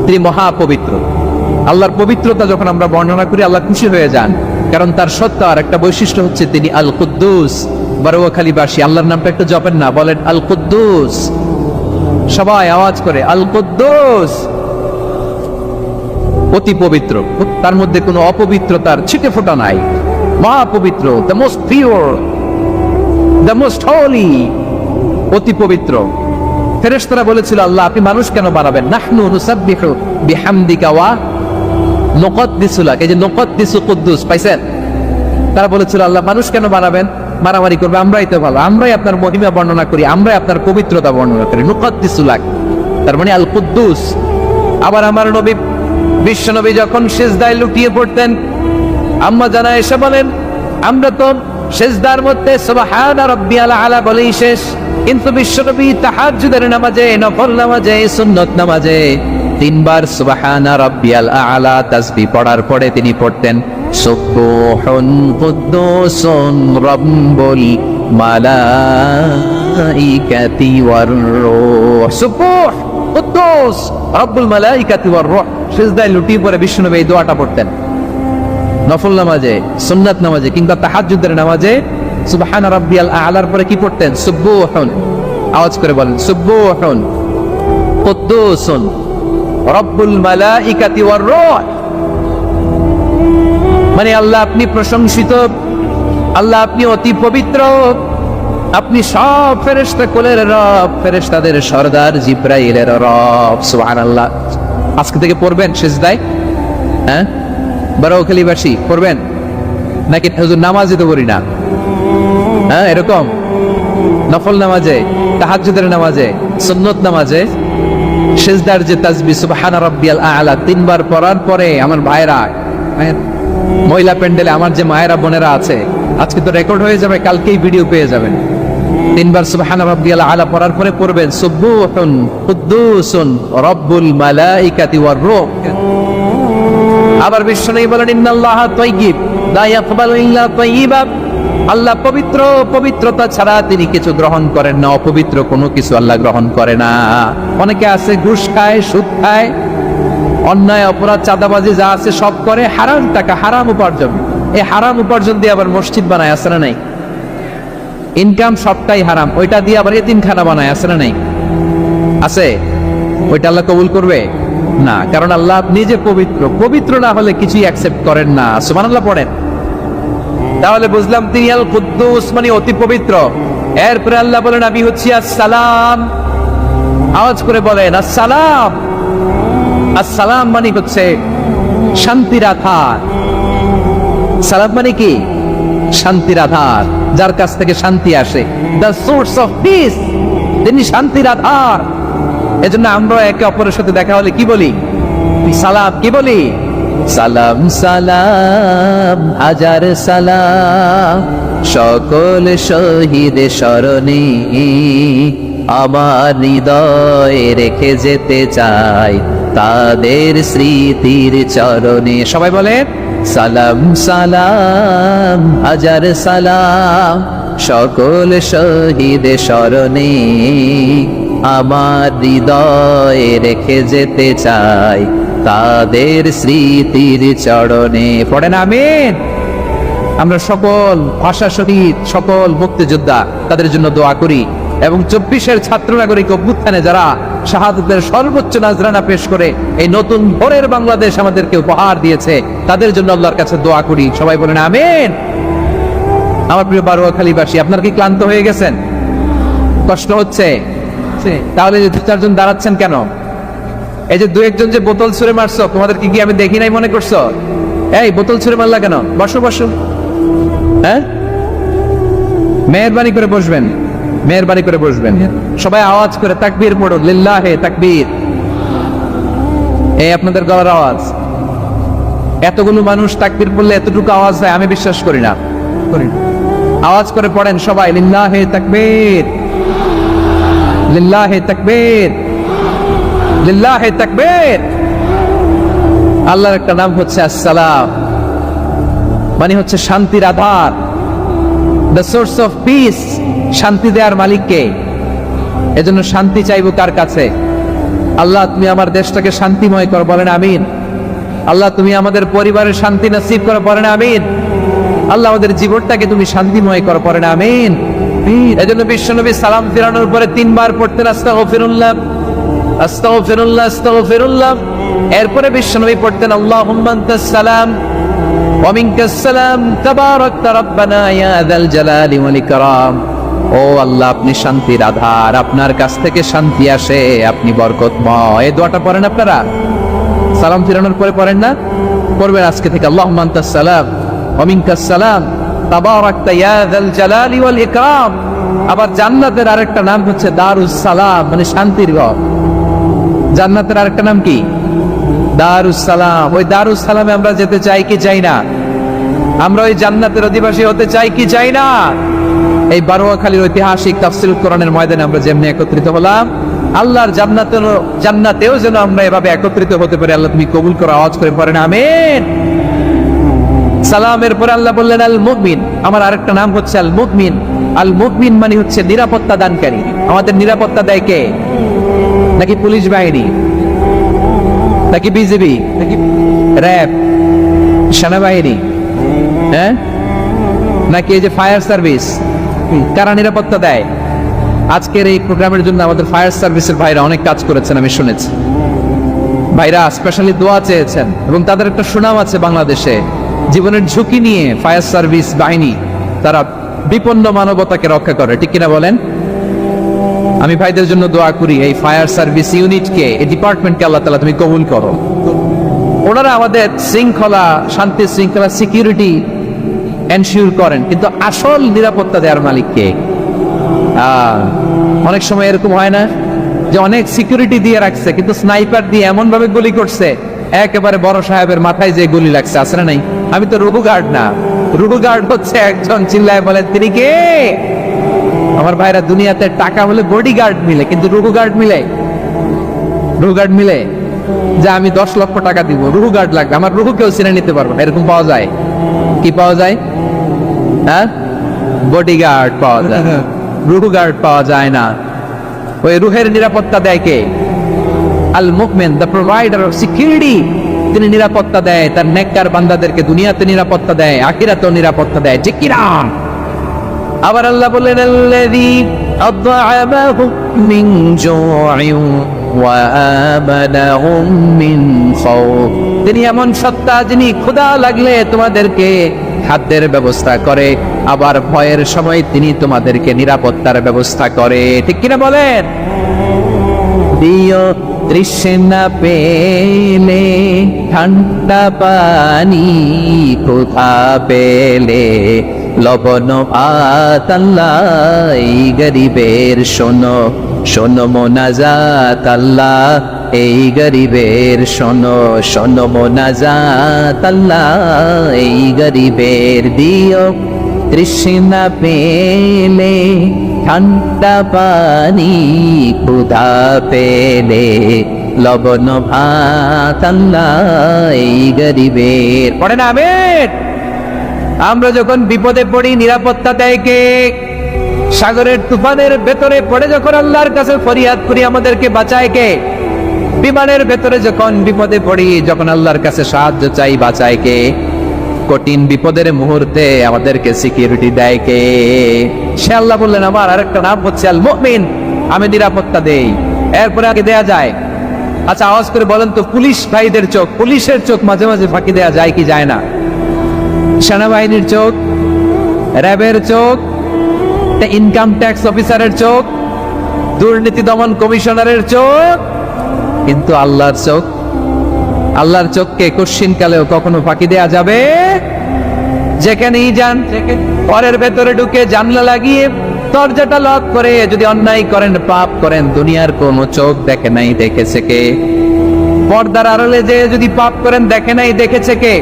তিনি মহাপবিত্র। আল্লাহর পবিত্রতা যখন আমরা বর্ণনা করি আল্লাহ খুশি হয়ে যান, কারণ তার সত্তার একটা বৈশিষ্ট্য হচ্ছে তিনি আল কুদ্দুস। বারোয়াখালীবাসী আল্লাহর নামটা একটু জপেন না, বলেন আল কুদ্দুস, সবাই আওয়াজ করে আল কুদ্দুস। অতি পবিত্র, তার মধ্যে কোনো অপবিত্রতার ছিটে ফোঁটা নাই, মহাপবিত্র, the most pure, the most holy, অতি পবিত্র। ফেরেশতারা বলেছিল আল্লাহ আপনি মানুষ কেন বানাবেন? নাহনু নুসাব্বিহু বিহামদিকা ওয়া নুকদ্দিসু লাক, এই যে নুকদ্দিসু কুদ্দুস পাইছেন? তারা বলেছিল আল্লাহ মানুষ কেন বানাবেন? মারামারি করবে, আমরাই তো ভালো, আমরাই আপনার মহিমা বর্ণনা করি, আমরাই আপনার পবিত্রতা বর্ণনা করি। নুকদ্দিসু লাক, তার মানে আল কুদ্দুস। আবার আমার নবী বিশ্ব নবী যখন সিজদায় লুটিয়ে পড়তেন, আম্মা জানা এসে বলেন আমরা তো সিজদার মধ্যে সুবহান রাব্বিয়াল আলা বলেই শেষ, কিন্তু বিশ্বনবী তাহাজ্জুদের নামাজে, নফল নামাজে, সুন্নত নামাজে 3 বার সুবহান রাব্বিয়াল আলা তাসবিহ পড়ার পরে তিনি পড়তেন সুবহুন কুদ্দুসুন রাব্বুল মালাইকাতি ওয়ার রূহ, সুবহ কুদ্দুস রাব্বুল মালাইকাতি ওয়ার রূহ। সিজদায় লুটিয়ে পড়ে বিশ্বনবী এই দোয়াটা পড়তেন নফল নামাজে, সুন্নাত নামাজে কিংবা তাহাজ্জুদের নামাজে। সুবহান রাব্বিয়াল আলার পরে কি পড়তেন? সুবহুন, আওয়াজ করে বলেন সুবহুন কুদ্দুসুন রাব্বুল মালাইকাতি ওয়ার রূহ। মানে আল্লাহ আপনি প্রশংসিত, আল্লাহ আপনি অতি পবিত্র, আপনি সব ফেরেশতা কুলের রব, ফেরেশতাদের সরদার জিবরাইলের রব। সুবহানাল্লাহ। আজকে থেকে পড়বেন সিজদায়? হ্যাঁ, বারোখালীবাসী পড়বেন নাকি? হুজুর নামাজে তো পড়ি না। হ্যাঁ, এরকম নফল নামাজে, তাহাজ্জুদের নামাজে, সুন্নত নামাজে সিজদার যে তাসবিহ সুবহান রাব্বিয়াল আলা 3 বার পড়ার পরে আমার ভাইরা, মহিলা প্যান্ডেলে আমার যে মায়েরা বোনেরা আছে, আজকে তো রেকর্ড হয়ে যাবে, কালকেই ভিডিও পেয়ে যাবেন। 3 বার সুবহান রাব্বিয়াল আলা পড়ার পরে পড়বেন সুবহুন কুদ্দুসুন রাব্বুল মালাইকাতি ওয়ার রূহ। আবার বিশ্বনবী বলেন ইন্নাল্লাহা তাইয়্যিব লা ইয়াকবালু ইল্লা তাইয়্যিবা, আল্লাহ পবিত্র, পবিত্রতা ছাড়া তিনি কিছু গ্রহণ করেন না, অপবিত্র কোনো কিছু আল্লাহ গ্রহণ করে না। অনেকে আছে ঘুষ খায়, সুদ খায়, অন্যায় অপরাধ চাঁদাবাজি যা আছে সব করে, হারাম টাকা, হারাম উপার্জন। এই হারাম উপার্জন দিয়ে আবার মসজিদ বানায়, আছে না নাই? ইনকাম সবটাই হারাম, ওইটা দিয়ে আবার এতিমখানা বানায়, আছে না নাই? আছে। ওইটা আল্লাহ কবুল করবে না, কারণ আল্লাহ নিজে পবিত্র, পবিত্র না হলে কিছুই অ্যাকসেপ্ট করেন না। সুবহানাল্লাহ পড়েন। তাহলে বুঝলাম তিনি আল কুদ্দুস মানে অতি পবিত্র। এরপরে আল্লাহ বলেন আমি হচ্ছি আসসালাম, আওয়াজ করে বলেন আসসালাম। আসসালাম মানে হচ্ছে শান্তির আধার। সালাম মানে কি? শান্তির আধার, যার কাছ থেকে শান্তি আসে, দ্য সোর্স অফ পিস, তিনি শান্তির আধার। এজন্য আমরা একে অপরের সাথে দেখা হলে কি বলি? সালাম। কি বলি? সালাম সালাম হাজার সালাম, সকল শহীদ স্মরণে আমার হৃদয়ে রেখে যেতে চাই তাদের স্মৃতির চরণে। সবাই বলেন সালাম সালাম হাজার সালাম, সকল শহীদ স্মরণে আমার হৃদয়ে রেখে যেতে চাই তাদের স্মৃতির চরণে। পড়েন আমিন। আমরা সকল ভাষা শহীদ, সকল মুক্তিযোদ্ধা, তাদের জন্য দোয়া করি এবং 24-এর ছাত্র নাগরিক অভ্যুত্থানে যারা শাহাদাতের সর্বোচ্চ নাজরানা পেশ করে এই নতুন ভোরের বাংলাদেশ আমাদেরকে উপহার দিয়েছে, তাদের জন্য আল্লাহর কাছে দোয়া করি। সবাই বলেন আমিন। আমার প্রিয় বারোয়াখালীবাসী, আপনারা কি ক্লান্ত হয়ে গেছেন? কষ্ট হচ্ছে? তাহলে যে 2-4 জন দাঁড়াচ্ছেন কেন? এই যে 2-1 জন যে বোতল ছুঁড়ে মারছো, তোমাদের কি আমি দেখি নাই মনে করছো? এই বোতল ছুঁড়ে মারলা কেন? বসো বসো। হ্যাঁ, মেহেরবানি করে বসবেন, মেহেরবানি করে বসবেন। সবাই আওয়াজ করে তাকবীর পড়ো, লিল্লাহে তাকবীর। এই আপনাদের গলার আওয়াজ। এতগুলো মানুষ তাকবীর পড়লে এতটুকু আওয়াজ হয়, আমি বিশ্বাস করি না। আওয়াজ করে পড়েন সবাই, লিল্লাহে তাকবীর, লিল্লাহে তাকবীর, লিল্লাহে তাকবীর। আল্লাহর একটা নাম হচ্ছে আসসালাম, মানে হচ্ছে শান্তির আধার, দ্য সোর্স অফ পিস। শান্তি দেওয়ার মালিককে। এজন্য শান্তি চাইবো কার কাছে? আল্লাহ তুমি আমার দেশটাকে শান্তিময় করো, বলেন আমিন। আল্লাহ তুমি আমাদের পরিবারের শান্তি নসিব করো, বলেন আমিন। আল্লাহ আমাদের জীবনটাকে তুমি শান্তিময় করো, বলেন আমিন। এজন্য বিশ্বনবী সালাম ফিরানোর পরে 3 বার পড়তেন আস্তাগফিরুল্লাহ, আস্তাগফিরুল্লাহ, আস্তাগফিরুল্লাহ। এরপরে বিশ্বনবী পড়তেন আল্লাহুম্মা আনতাস সালাম ওয়া মিনকাস সালাম তাবারাকতা রাব্বানা ইয়া যাল জালালি ওয়াল ইকরাম। ও আল্লাহ, আপনি শান্তির আধার, আপনার কাছ থেকে শান্তি আসে, আপনি বরকতময়। এই দোয়াটা পড়েন আপনারা? সালাম ফিরানোর পরে পড়েন না? পড়বেন আজকে থেকে, আল্লাহুম্মা আনতাস সালাম ওয়া মিনকাস সালাম তাবারাকতা ইয়া যাল জালালি ওয়াল ইকরাম। আবার জান্নাতের আরেকটা নাম হচ্ছে দারুস সালাম, মানে শান্তির ঘর। জান্নাতের আরেকটা নাম কি? দারুস সালাম। ওই দারুস সালামে আমরা যেতে চাই কি চাই না? আমরা ওই জান্নাতের অধিবাসী হতে চাই কি চাই না? এই বারোয়াখালীর ঐতিহাসিক তাফসীরুল কোরআনের ময়দানে আমরা যেমনি একত্রিত হলাম, আল্লাহর জান্নাতেও যেন আমরা এভাবে একত্রিত হতে পারি। আল্লাহ তুমি কবুল করো। আওয়াজ করে পড়েন আমিন। সালামের পরে আল্লাহ বললেন আল মুমিন। আমার আরেকটা নাম হচ্ছে আল মুমিন। আল মুমিন মানে হচ্ছে নিরাপত্তা দানকারী। আমাদের নিরাপত্তা দেয় কে? নাকি পুলিশ বাহিনী, নাকি বিজিবি, নাকি র্যাব, সেনাবাহিনী, হ্যাঁ, নাকি এই যে ফায়ার সার্ভিস? কারা নিরাপত্তা দেয়? আজকের এই প্রোগ্রামের জন্য আমাদের ফায়ার সার্ভিসের ভাইরা অনেক কাজ করেছেন, আমি শুনেছি। ভাইরা স্পেশালি দোয়া চেয়েছেন এবং তাদের একটা সুনাম আছে বাংলাদেশে। জীবনের ঝুঁকি নিয়ে ফায়ার সার্ভিস বাহিনী তারা বিপন্ন মানবতাকে রক্ষা করে, ঠিক কিনা বলেন? আমি ভাইদের জন্য দোয়া করি, এই ফায়ার সার্ভিস ইউনিটকে, এই ডিপার্টমেন্টকে আল্লাহ তাআলা তুমি কবুল করো। ওনারা আমাদের শৃঙ্খলা, শান্তি শৃঙ্খলা, সিকিউরিটি এনশিওর করেন, কিন্তু আসল নিরাপত্তা দেওয়ার মালিক কে? অনেক সময় এরকম হয় না যে অনেক সিকিউরিটি দিয়ে রাখছে, কিন্তু স্নাইপার দিয়ে এমন ভাবে গুলি করছে একেবারে বড় সাহেবের মাথায় যে গুলি লাগছে, আছে না নাই? আমি তো রুহু গার্ড না, রুহু গার্ড হচ্ছে একজন চিল্লায় বলেন তিনি কে? আমার ভাইরা, দুনিয়াতে টাকা হলে বডি গার্ড মিলে, কিন্তু রুহু গার্ড মিলে? রুহু গার্ড মিলে? যে আমি 10 লক্ষ টাকা দিব, রুহু গার্ড লাগবে, আমার রুহু কেউ চিনে নিতে পারবো না, এরকম পাওয়া যায়? কি পাওয়া যায়? হ্যাঁ, বডি গার্ড পাওয়া যায়, রুহু গার্ড পাওয়া যায় না। ওই রুহের নিরাপত্তা দেয় কে? আল মুমিন, দ্য প্রোভাইডার অফ সিকিউরিটি। তিনি নিরাপত্তা দেয় তার নেককার বান্দাদেরকে, দুনিয়াতে নিরাপত্তা দেয়, আখিরাতেও নিরাপত্তা দেয়, ঠিক কি না? আবার আল্লাহ বললেন আল্লাযী আত'আমাহুম মিন জু'ইন ওয়া আমানাহুম মিন খাউফ। তিনি এমন সত্তা যিনি ক্ষুধা লাগলে তোমাদেরকে খাদ্যের ব্যবস্থা করে, আবার ভয়ের সময় তিনি তোমাদেরকে নিরাপত্তার ব্যবস্থা করে, ঠিক কিনা বলেন? দিও তৃষ্ণা পেলে ঠান্ডা পানি, ক্ষুধা পেলে লবণ ভাত, আল্লাহ এই গরিবের শোনো শোনো মোনাজাত, আল্লাহ এই গরিবের শোনো শোনো মোনাজাত, আল্লাহ এই গরিবের দিও তৃষ্ণা পেলে ঠান্ডা পানি, ক্ষুধা পেলে লবণ ভাত, আল্লাহ এই গরিবের। পড়েন আমিন। আমরা যখন বিপদে পড়ি নিরাপত্তা দেয় কে? সাগরের তুফানের ভেতরে পড়ে যখন আল্লাহর কাছে ফরিয়াদ করি আমাদেরকে বাঁচায় কে? বিমানের ভেতরে যখন বিপদে পড়ি, যখন আল্লাহর কাছে সাহায্য চাই, বাঁচায় কে? কঠিন বিপদের মুহূর্তে আমাদেরকে সিকিউরিটি দেয় কে? সে আল্লাহ বললেন আমার আরেকটা নাম হচ্ছে আল মুমিন, আমি নিরাপত্তা দেই। এরপরে আগে দেয়া যায়। আচ্ছা আওয়াজ করে বলেন তো, পুলিশ ভাইদের চোখ, পুলিশের চোখ মাঝে মাঝে ফাঁকি দেয়া যায় কি যায় না? সেনাবাহিনীর চোখ, র্যাবের চোখ, ইনকাম ট্যাক্স অফিসারের চোখ, দুর্নীতি দমন কমিশনারের চোখ, কিন্তু আল্লাহর চোখ, আল্লাহর চোখকে কশ্চিনকালেও কখনো ফাঁকি দেয়া যাবে? যেখানেই যান ঘরের ভেতরে ঢুকে জানলা লাগিয়ে দরজাটা লক করে যদি অন্যায় করেন, পাপ করেন, দুনিয়ার কোন চোখ দেখে নাই, দেখেছে কে? পর্দার আড়ালে যে যদি পাপ করেন, দেখে নাই, দেখেছে কে?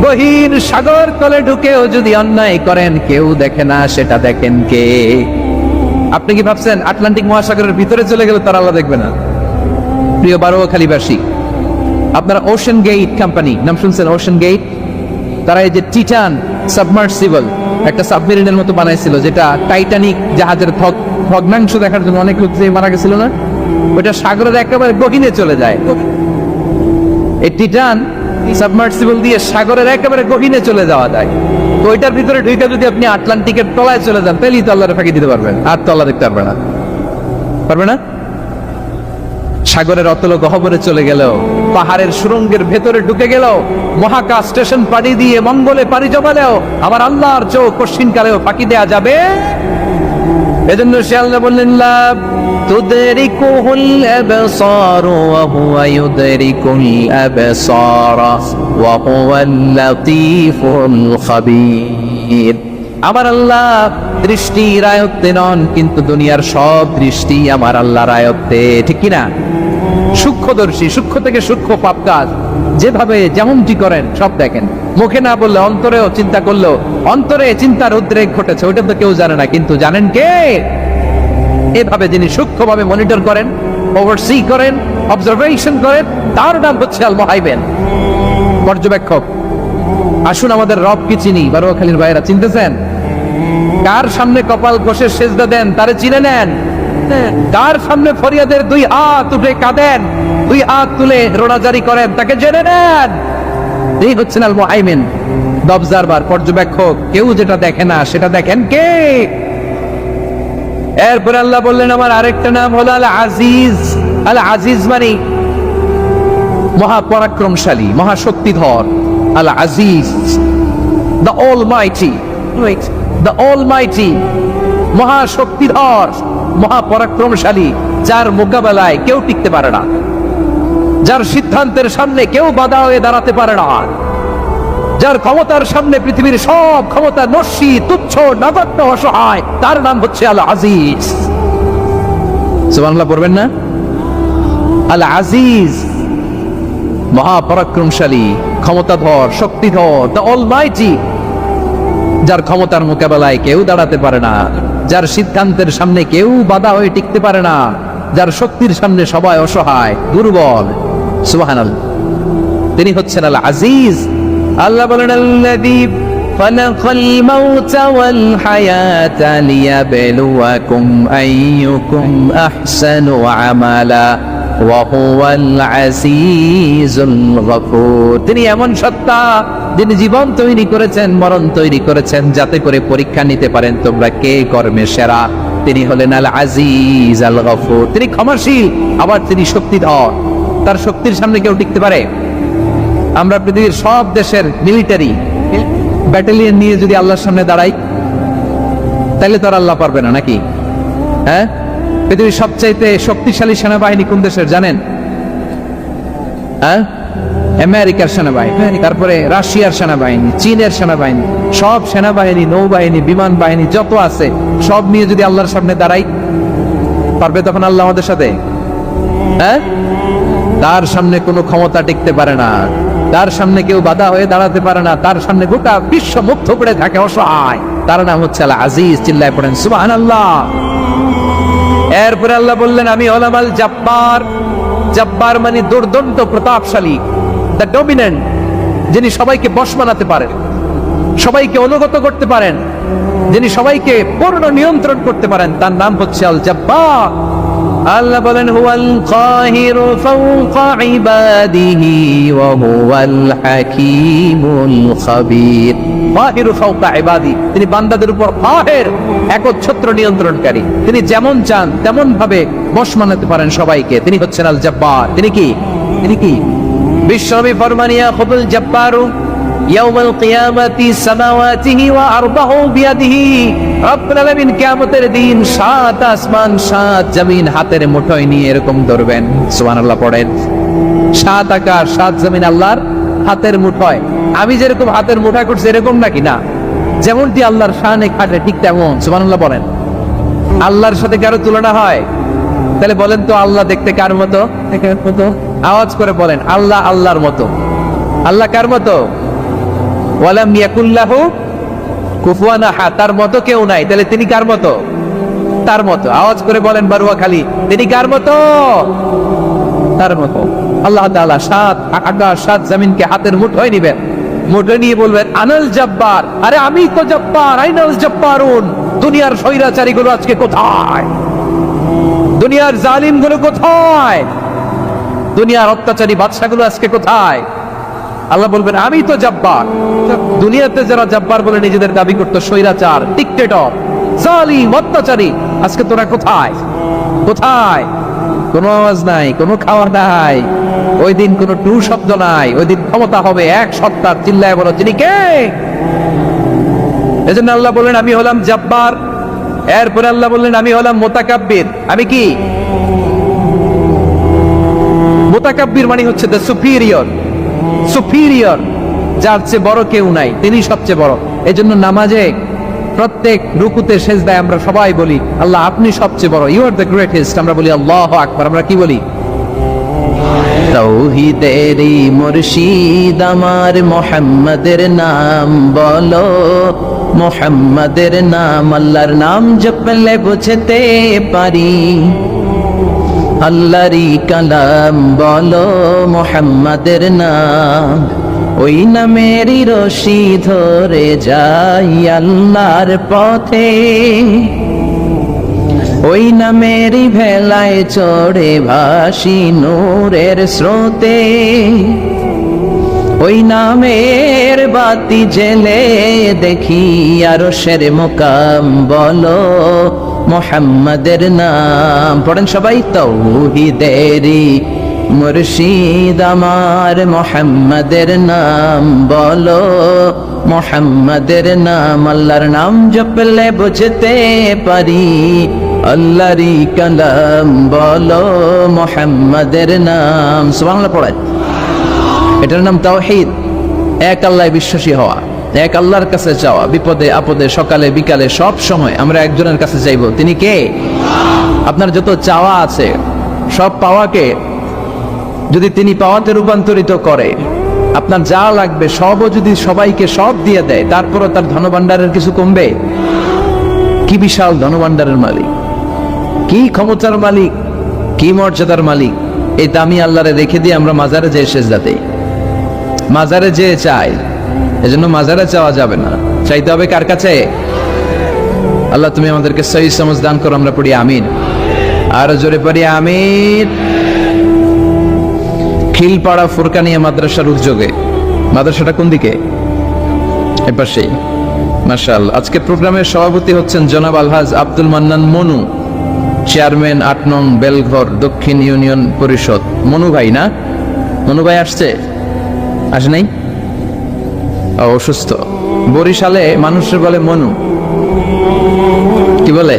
গহীন সাগর তলে ঢুকেও যদি অন্যায় করেন, কেউ দেখে না, সেটা দেখেন কে? আপনি কি ভাবছেন আটলান্টিক মহাসাগরের ভিতরে চলে গেলে তারা আল্লাহ দেখবে না? প্রিয় বারোয়াখালীবাসী, আপনারা ওশান গেট কোম্পানি নাম শুনছেন? ওশান গেট, তারা এই যে টিটান সাবমার্সিবল একটা সাবমেরিনের মতো বানাইছিল, যেটা টাইটানিক জাহাজের ভগ্নাংশ দেখার জন্য অনেক লোক যে মারা গেছিল না, ওটা সাগরের একেবারে গহীনে চলে যায়। এই টিটান সাবমার্সিবল দিয়ে সাগরের একেবারে গহীনে চলে যাওয়া যায়। তো ওইটার ভিতরে ঢুকে যদি আপনি আটলান্টিকের তলায় চলে যান, তাহলেই তো আল্লাহরে ফাঁকি দিতে পারবেন, আর তো আল্লাহ দেখতে পারবে না, পারবে না? সাগরের অতল গহ্বরে চলে গেল, পাহাড়ের সুরঙ্গের ভেতরে ঢুকে গেল, মহাকাশ স্টেশন পাড়ি দিয়ে মঙ্গলে পাড়ি জমালেও আমার আল্লাহর চোখ কশ্চিনকালেও ফাঁকি দেয়া যাবে? এজন্য সে আল্লাহ বললেন, লা তুদরিকুহুল আবসার ওয়া হুয়া ইউদরিকুল আবসার ওয়া হুয়াল লাতীফুল খাবীর। আমার আল্লাহ দৃষ্টির আয়ত্তে নন, কিন্তু দুনিয়ার সব দৃষ্টি আমার আল্লাহর আয়ত্তে, ঠিক কিনা? সূক্ষ্মদর্শী, সূক্ষ্ম থেকে সূক্ষ্ম পাপ কাজ যেভাবে যেমনটি করেন সব দেখেন। মুখে না বললে অন্তরেও চিন্তা করলো, অন্তরে চিন্তার উদ্রেক ঘটেছে, ওইটা তো কেউ জানে না, কিন্তু জানেন কে? এভাবে যিনি সূক্ষ্মভাবে মনিটর করেন, ওভারসি করেন, অবজারভেশন করেন, তার নাম হচ্ছে আল মুহাইমিন, পর্যবেক্ষক। আসুন আমাদের রব কি চিনি, বারোয়াখালীর ভাইরা, চিনতেছেন? কার সামনে কপাল ঘষে সেজদা দেন, তারে চিনে নেন। কার সামনে ফরিয়াদের দুই হাত উঠে কাঁদেন, দুই হাত তুলে রোনাজারি করেন, তাকে জেনে নেন। এই হচ্ছেন আল মুহাইমিন, অবজারভার, পর্যবেক্ষক। কেউ যেটা দেখে না সেটা দেখেন কে? এরপরে আল্লাহ বললেন আমার আরেকটা নাম হলো আল আজিজ। আল আজিজ মানে মহাপরাক্রমশালী, মহাশক্তিধর। আল আজিজ, দ্য অলমাইটি, দ্য অলমাইটি, মহাশক্তিধর, মহাপরাক্রমশালী, যার মোকাবেলায় কেউ টিকতে পারে না, যার সিদ্ধান্তের সামনে কেউ বাধা হয়ে দাঁড়াতে পারে না, যার ক্ষমতার সামনে পৃথিবীর সব ক্ষমতা নস্যি, তুচ্ছ, নগণ্য, অসহায়, তার নাম হচ্ছে আল আজিজ। সুবহানাল্লাহ পড়বেন না? আল আজিজ, মহাপরাক্রমশালী, ক্ষমতাধর, শক্তিধর, দ্য অলমাইটি, যার ক্ষমতার মোকাবেলায় কেউ দাঁড়াতে পারে না, যার সিদ্ধান্তের সামনে কেউ বাধা হয়ে টিকতে পারে না, যার শক্তির সামনে সবাই অসহায়, দুর্বল। সুবহানাল্লাহ, তিনি হচ্ছেন আল আজিজ। আল্লাহ বলেন আল্লাযী খালাকাল মাউতা ওয়াল হায়াতা লিয়াবলুয়াকুম আইয়ুকুম আহসানু আমালা ওয়া হুয়াল আজিজুল গফুর। তিনি এমন সত্তা যিনি জীবন তৈরি করেছেন, মরণ তৈরি করেছেন, যাতে করে পরীক্ষা নিতে পারেন তোমরা কে কর্মে সেরা। তিনি হলেন আল আজিজ আল গফুর। তিনি ক্ষমাশীল, আবার তিনি শক্তিধর। তার শক্তির সামনে কেউ টিকতে পারে? আমরা পৃথিবীর সব দেশের মিলিটারি ব্যাটালিয়ন নিয়ে যদি আল্লাহর সামনে দাঁড়াই, তাহলে তো আর আল্লাহ পারবে না, নাকি? হ্যাঁ, পৃথিবীর সবচাইতে শক্তিশালী সেনাবাহিনী কোন দেশের জানেন? হ্যাঁ, আমেরিকার সেনাবাহিনী, তারপরে রাশিয়ার সেনাবাহিনী, চীনের সেনাবাহিনী, সব সেনাবাহিনী, নৌবাহিনী, বিমান বাহিনী যত আছে সব নিয়ে যদি আল্লাহর সামনে দাঁড়াই, পারবে তখন আল্লাহ আমাদের সাথে? হ্যাঁ, তার সামনে কোনো ক্ষমতা টিকতে পারে না, তার সামনে কেউ বাধা হয়ে দাঁড়াতে পারে না, তার সামনে গোটা বিশ্ব মুগ্ধ করে থাকে, অসহায়। তার নাম হচ্ছে আল আজিজ। চিল্লায় পড়েন সুবহানাল্লাহ। এরপরে আল্লাহ বললেন আমি হলাম আল জব্বার। জব্বার মানে দুর্দন্ত, প্রতাপশালী, দ্য ডমিনেন্ট, যিনি সবাইকে বশ বানাতে পারেন, সবাইকে অনুগত করতে পারেন, যিনি সবাইকে পূর্ণ নিয়ন্ত্রণ করতে পারেন, তার নাম হচ্ছে আল জব্বার। আল্লাহ বলেন হুয়াল কাহিরু ফাওকা ইবাদিহি ওয়া হুয়াল হাকীমুল খাবীর। কাহিরু ফাওকা ইবাদি, তিনি বান্দাদের উপর কাহির, একচ্ছত্র নিয়ন্ত্রণকারী। তিনি যেমন চান তেমন ভাবে বশ বানাতে পারেন সবাইকে। তিনি হচ্ছেন আল জব্বার। তিনি কি? তিনি কি? বিশ্বনবী ফরমানিয়া খুবুল জব্বারু ইয়াউমাল কিয়ামাতি সামাওয়াতিহি ওয়া আরবাহু বিয়াদিহি। রব্বুল আলামিন কিয়ামতের দিন 7 আসমান 7 জমিন হাতের মুঠোয় নিয়ে এরকম ধরবেন। সুবহানাল্লাহ পড়েন। 7 আকাশ 7 জমিন আল্লাহর হাতের মুঠোয়। আমি যেরকম হাতের মুঠোয় করছি এরকম নাকি? না, যেমনটি আল্লাহর শানে খাটে ঠিক তেমন। সুবহানাল্লাহ বলেন। আল্লাহর সাথে কারো তুলনা হয়? তাহলে বলেন তো আল্লাহ দেখতে কার মতো? আওয়াজ করে বলেন, আল্লাহ আল্লাহর মতো। আল্লাহ কার মতো? ওয়ালাম ইয়াকুল্লাহু কুফুয়ান আহাদ, তার মতো কেউ নাই। তাহলে তিনি কার মতো? তার মতো। আওয়াজ করে বলেন বারুয়াখালী, তিনি কার মতো? তার মতো। আল্লাহ তাআলা 7 আকাশ 7 জমিনকে হাতের মুঠোয় নিবেন, মুঠোয় নিয়ে বলবেন আনাল জব্বার। আরে আমি তো জব্বার, আইনাল জব্বারুন। দুনিয়ার স্বৈরাচারী গুলো আজকে কোথায়? দুনিয়ার জালিম গুলো কোথায়? দুনিয়ার অত্যাচারী বাদশা গুলো আজকে কোথায়? আল্লাহ বলবেন আমি তো জব্বার। দুনিয়াতে যারা জব্বার বলে নিজেদের দাবি করতো, স্বৈরাচার, ডিক্টেটর, জালিম, অত্যাচারী, আজকে তোরা কোথায়? কোথায়? কোনো আওয়াজ নাই, কোনো খাওয়া নাই। ওই দিন কোনো টু শব্দ নাই। ওই দিন ক্ষমতা হবে এক সত্তার। চিল্লায় বলো তিনি কে? এজন্য আল্লাহ বললেন আমি হলাম জব্বার। এরপরে আল্লাহ বললেন আমি হলাম মুতাকাব্বির। আমি কি? মুতাকাব্বির মানে হচ্ছে দ্য সুপিরিয়র। সুপিরিয়র, যার চেয়ে বড় কেউ নাই, তিনি সবচেয়ে বড়। এজন্য নামাজে প্রত্যেক রুকুতে সেজদায় আমরা সবাই বলি আল্লাহ আপনি সবচেয়ে বড়, ইউ আর দ্য গ্রেটেস্ট। আমরা বলি আল্লাহু আকবার। আমরা কি বলি? তাওহীদেরই মুর্শিদ আমার মুহাম্মাদের নাম বলো, মুহাম্মাদের নাম। আল্লাহর নাম জপলে বুঝতে পারি, আল্লাহরই কালাম বলো, মুহাম্মাদের নাম। ওই নামেরই রশি ধরে যাই আল্লাহর পথে, ওই নামেরই ভেলায় চড়ে ভাসি নূরের স্রোতে। ওই নামের বাতি জেলে দেখি আরশের মুকাম বলো, মুহাম্মাদের নাম। পড়েন সবাই। তাওহীদেরই মুর্শিদ আমার মুহাম্মাদের নাম বলো, মুহাম্মাদের নাম। আল্লাহর নাম জপলে বুঝতে পারি, আল্লাহরই কালাম বলো, মুহাম্মাদের নাম। সুবহানাল্লাহ পড়েন। এটার নাম তাওহীদ। এক আল্লাহ বিশ্বাসী হওয়া, এক আল্লাহর কাছে যাওয়া, বিপদে আপদে সকালে বিকালে সব সময় আমরা একজনের কাছে যাইব। তিনি কে? আপনার যত চাওয়া আছে সব পাওয়াকে যদি তিনি পাওয়াতে রূপান্তরিত করে, আপনার যা লাগবে সবও যদি সবাইকে সব দিয়ে দেয়, তারপরও তার ধনভাণ্ডারের কিছু কমবে? কি বিশাল ধনভাণ্ডারের মালিক, কি ক্ষমতার মালিক, কি মর্যাদার মালিক। এই দামি আল্লাহরে রেখে দিয়ে আমরা মাজারে যেয়ে সেজদা দেই, মাজারে যেয়ে চাই। এজন্য মাজারে চাওয়া যাবে না, চাইতে হবে কার কাছে? আল্লাহ তুমি আমাদেরকে সহি সমঝ দান করো। আমরা পড়ি আমিন। আর জোরে পড়ি আমিন। খিলপাড়া ফুরকানিয়া মাদ্রাসার উদ্যোগে, মাদ্রাসাটা কোন দিকে? এপাশেই। মাশাআল্লাহ। আজকে প্রোগ্রামের সভাপতি হচ্ছেন জনাব আলহাজ আব্দুল মান্নান মনু, চেয়ারম্যান 8 নং বেলঘর দক্ষিণ ইউনিয়ন পরিষদ। মনু ভাই না? মনু ভাই আসছে? আসে নাই? অসুস্থ। বরিশালে মানুষের বলে মনু, কি বলে?